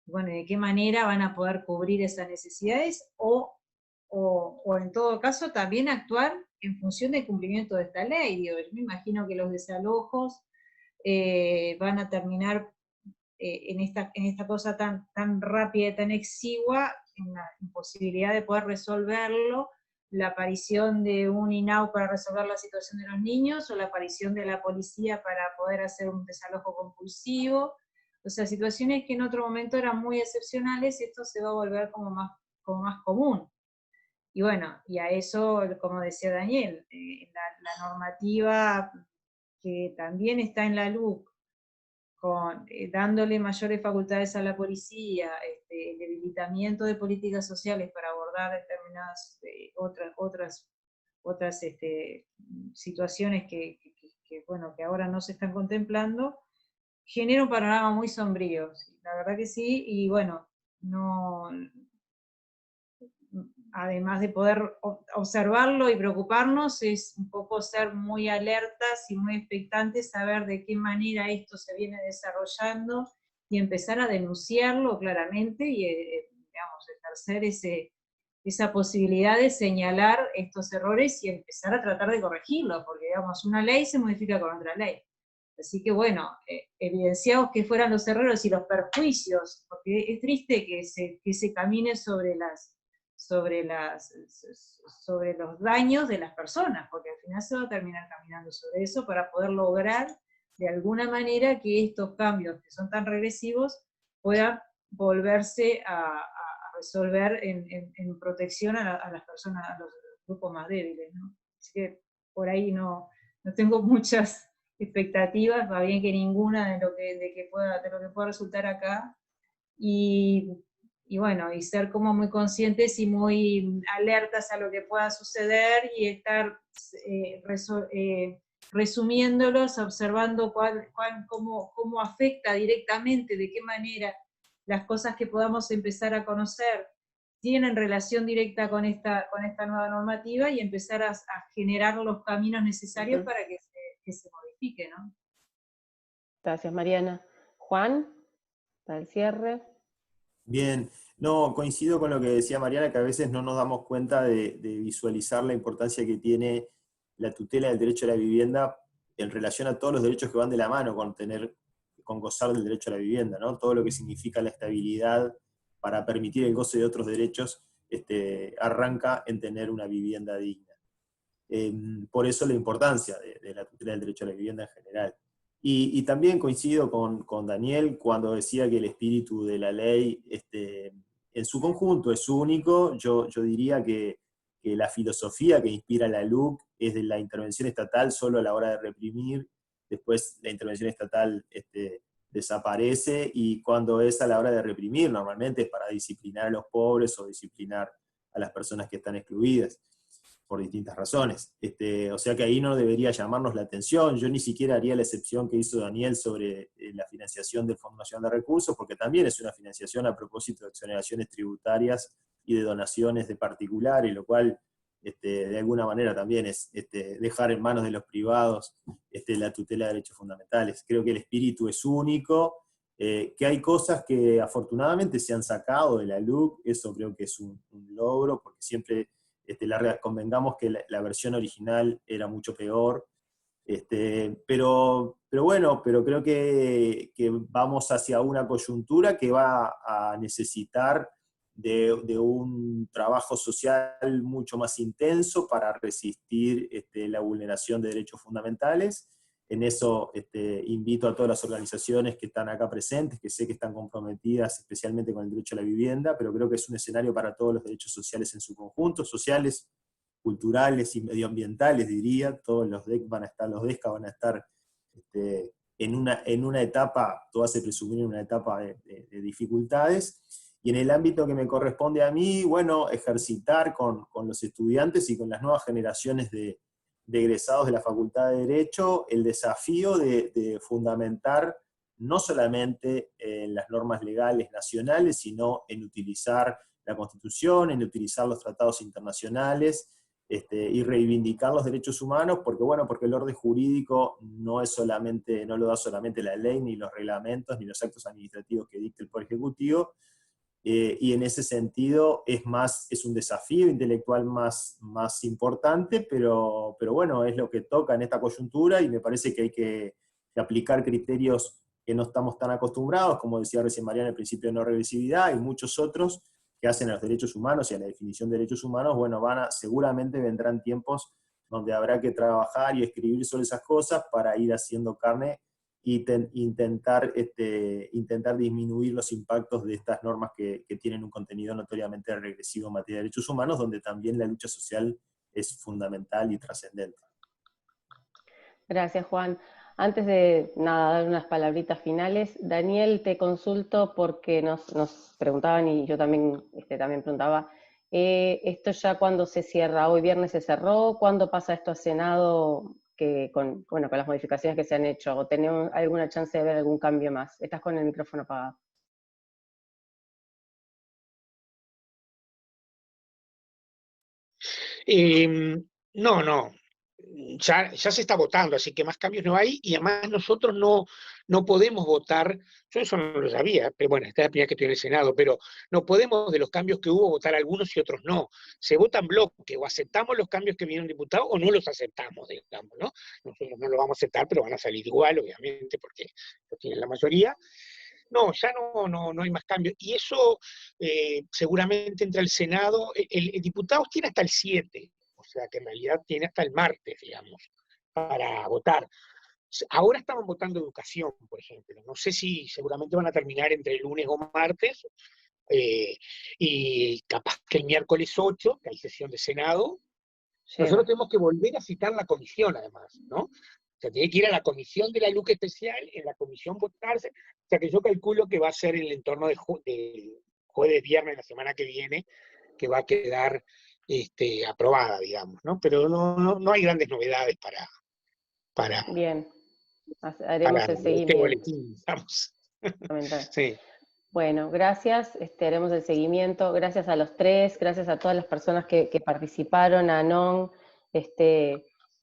Bueno, ¿de qué manera van a poder cubrir esas necesidades? O en todo caso también actuar en función del cumplimiento de esta ley. Digo, yo me imagino que los desalojos van a terminar en esta cosa tan rápida y tan exigua, en la imposibilidad de poder resolverlo, la aparición de un INAU para resolver la situación de los niños, o la aparición de la policía para poder hacer un desalojo compulsivo. O sea, situaciones que en otro momento eran muy excepcionales, esto se va a volver como más común. Y bueno, y a eso, como decía Daniel, la normativa que también está en la LUC, dándole mayores facultades a la policía, el debilitamiento de políticas sociales para abordar determinadas otras situaciones que ahora no se están contemplando, genera un panorama muy sombrío, la verdad que sí, y bueno, además de poder observarlo y preocuparnos, es un poco ser muy alertas y muy expectantes, saber de qué manera esto se viene desarrollando, y empezar a denunciarlo claramente, y digamos, ejercer esa posibilidad de señalar estos errores y empezar a tratar de corregirlos, porque digamos, una ley se modifica con otra ley. Así que bueno, evidenciados que fueran los errores y los perjuicios, porque es triste que se camine sobre los daños de las personas, porque al final se va a terminar caminando sobre eso para poder lograr de alguna manera que estos cambios que son tan regresivos puedan volverse a resolver en protección a las personas, a los grupos más débiles, ¿no? Así que por ahí no tengo muchas expectativas, va bien que ninguna de lo que pueda resultar acá, y bueno, y ser como muy conscientes y muy alertas a lo que pueda suceder, y estar resumiéndolos, observando cómo afecta directamente, de qué manera las cosas que podamos empezar a conocer tienen relación directa con esta nueva normativa, y empezar a generar los caminos necesarios para que se modifique, ¿no? Gracias, Mariana. Juan, para el cierre. Bien, no, coincido con lo que decía Mariana, que a veces no nos damos cuenta de visualizar la importancia que tiene la tutela del derecho a la vivienda en relación a todos los derechos que van de la mano con gozar del derecho a la vivienda, ¿no? Todo lo que significa la estabilidad para permitir el goce de otros derechos, arranca en tener una vivienda digna. Por eso la importancia de la tutela del derecho a la vivienda en general. Y también coincido con Daniel cuando decía que el espíritu de la ley en su conjunto es único. Yo diría que la filosofía que inspira la LUC es de la intervención estatal solo a la hora de reprimir, después la intervención estatal desaparece, y cuando es a la hora de reprimir normalmente es para disciplinar a los pobres o disciplinar a las personas que están excluidas por distintas razones. O sea que ahí no debería llamarnos la atención. Yo ni siquiera haría la excepción que hizo Daniel sobre la financiación del Fondo Nacional de Recursos, porque también es una financiación a propósito de exoneraciones tributarias y de donaciones de particulares, lo cual de alguna manera también es dejar en manos de los privados la tutela de derechos fundamentales. Creo que el espíritu es único, que hay cosas que afortunadamente se han sacado de la LUC, eso creo que es un logro, porque siempre convengamos que la versión original era mucho peor, pero bueno, pero creo que vamos hacia una coyuntura que va a necesitar de un trabajo social mucho más intenso para resistir la vulneración de derechos fundamentales. En eso invito a todas las organizaciones que están acá presentes, que sé que están comprometidas especialmente con el derecho a la vivienda, pero creo que es un escenario para todos los derechos sociales en su conjunto, sociales, culturales y medioambientales, diría. Todos los DEC van a estar, los DESCA van a estar en una etapa, todo hace presumir en una etapa de dificultades. Y en el ámbito que me corresponde a mí, bueno, ejercitar con los estudiantes y con las nuevas generaciones de egresados de la Facultad de Derecho el desafío de fundamentar no solamente en las normas legales nacionales, sino en utilizar la Constitución, en utilizar los tratados internacionales, y reivindicar los derechos humanos, porque bueno, porque el orden jurídico no lo da solamente la ley, ni los reglamentos, ni los actos administrativos que dicta el Poder Ejecutivo, y en ese sentido es un desafío intelectual más importante, pero bueno, es lo que toca en esta coyuntura, y me parece que hay que aplicar criterios que no estamos tan acostumbrados, como decía recién Mariana, el principio de no regresividad, y muchos otros que hacen a los derechos humanos y a la definición de derechos humanos. Bueno, seguramente vendrán tiempos donde habrá que trabajar y escribir sobre esas cosas para ir haciendo carne y intentar disminuir los impactos de estas normas que tienen un contenido notoriamente regresivo en materia de derechos humanos, donde también la lucha social es fundamental y trascendente. Gracias, Juan. Antes de nada, dar unas palabritas finales, Daniel, te consulto porque nos preguntaban, y yo también preguntaba, esto ya cuando se cierra, hoy viernes se cerró, ¿cuándo pasa esto a Senado con las modificaciones que se han hecho? ¿O tenemos alguna chance de ver algún cambio más? Estás con el micrófono apagado. No. ya se está votando, así que más cambios no hay, y además nosotros no podemos votar, yo eso no lo sabía, pero bueno, esta es la primera que estoy en el Senado, pero no podemos de los cambios que hubo votar algunos y otros no. Se vota en bloque, o aceptamos los cambios que vienen diputados o no los aceptamos, digamos, ¿no? Nosotros no los vamos a aceptar, pero van a salir igual, obviamente, porque lo tienen la mayoría. No, ya no hay más cambios. Y eso seguramente entra al Senado. El diputado tiene hasta el 7, o sea que en realidad tiene hasta el martes, digamos, para votar. Ahora estaban votando educación, por ejemplo. No sé si seguramente van a terminar entre el lunes o martes, y capaz que el miércoles 8, que hay sesión de Senado. Nosotros tenemos que volver a citar la comisión, además, ¿no? O sea, tiene que ir a la comisión de la LUC especial, en la comisión votarse. O sea, que yo calculo que va a ser en el entorno de jueves, viernes, la semana que viene, que va a quedar aprobada, digamos, ¿no? Pero no hay grandes novedades para Bien, haremos el este seguimiento. boletín, digamos. Sí. Bueno, gracias, haremos el seguimiento, gracias a los tres, gracias a todas las personas que participaron, a Anon,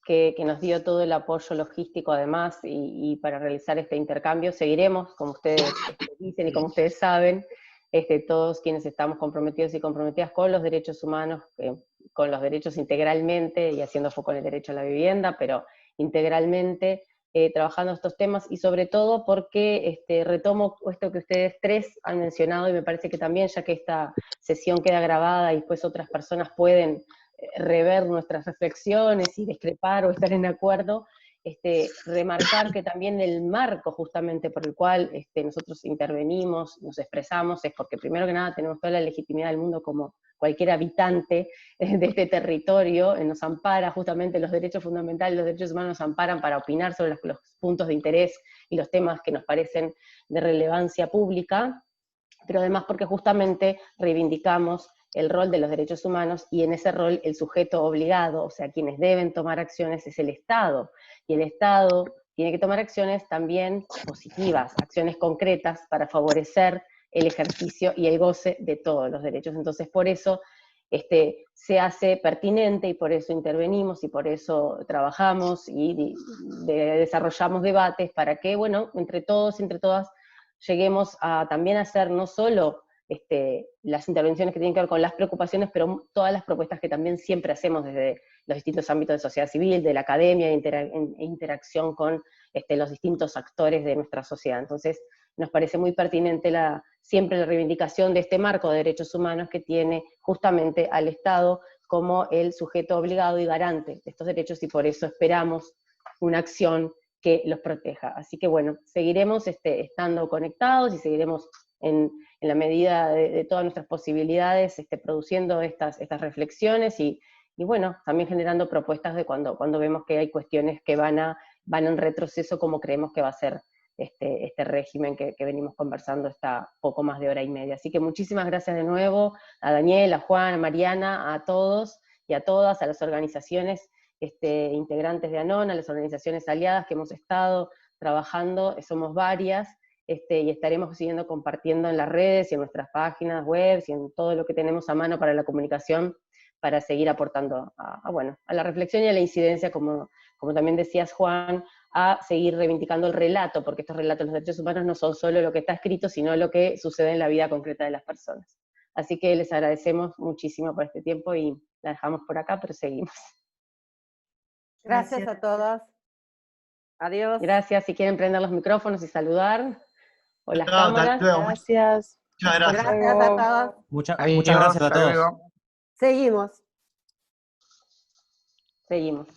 que nos dio todo el apoyo logístico además, y para realizar este intercambio. Seguiremos, como ustedes dicen y como ustedes saben, todos quienes estamos comprometidos y comprometidas con los derechos humanos, con los derechos integralmente, y haciendo foco en el derecho a la vivienda, pero integralmente, trabajando estos temas, y sobre todo porque retomo esto que ustedes tres han mencionado, y me parece que también, ya que esta sesión queda grabada y después otras personas pueden rever nuestras reflexiones y discrepar o estar en acuerdo, remarcar que también el marco justamente por el cual nosotros intervenimos, nos expresamos, es porque primero que nada tenemos toda la legitimidad del mundo como cualquier habitante de este territorio, nos ampara justamente los derechos fundamentales, los derechos humanos nos amparan para opinar sobre los puntos de interés y los temas que nos parecen de relevancia pública, pero además porque justamente reivindicamos el rol de los derechos humanos, y en ese rol el sujeto obligado, o sea, quienes deben tomar acciones, es el Estado, y el Estado tiene que tomar acciones también positivas, acciones concretas para favorecer el ejercicio y el goce de todos los derechos. Entonces, por eso se hace pertinente, y por eso intervenimos, y por eso trabajamos, y desarrollamos debates para que, bueno, entre todos y entre todas, lleguemos a también hacer no solo las intervenciones que tienen que ver con las preocupaciones, pero todas las propuestas que también siempre hacemos desde los distintos ámbitos de sociedad civil, de la academia, en interacción con los distintos actores de nuestra sociedad. Entonces, nos parece muy pertinente siempre la reivindicación de este marco de derechos humanos que tiene justamente al Estado como el sujeto obligado y garante de estos derechos, y por eso esperamos una acción que los proteja. Así que bueno, seguiremos estando conectados, y seguiremos en la medida de todas nuestras posibilidades produciendo estas reflexiones, y bueno, también generando propuestas de cuando vemos que hay cuestiones que van en retroceso, como creemos que va a ser este régimen que venimos conversando esta poco más de hora y media. Así que muchísimas gracias de nuevo a Daniel, a Juan, a Mariana, a todos y a todas, a las organizaciones integrantes de ANON, a las organizaciones aliadas que hemos estado trabajando, somos varias, y estaremos siguiendo compartiendo en las redes y en nuestras páginas web y en todo lo que tenemos a mano para la comunicación, para seguir aportando a la reflexión y a la incidencia, como también decías, Juan, a seguir reivindicando el relato, porque estos relatos de los derechos humanos no son solo lo que está escrito, sino lo que sucede en la vida concreta de las personas. Así que les agradecemos muchísimo por este tiempo, y la dejamos por acá, pero seguimos. Gracias a todos. Adiós. Gracias. Si quieren prender los micrófonos y saludar, o las cámaras. Gracias. Muchas gracias. Gracias a todos. Muchas gracias a todos. Seguimos. Seguimos.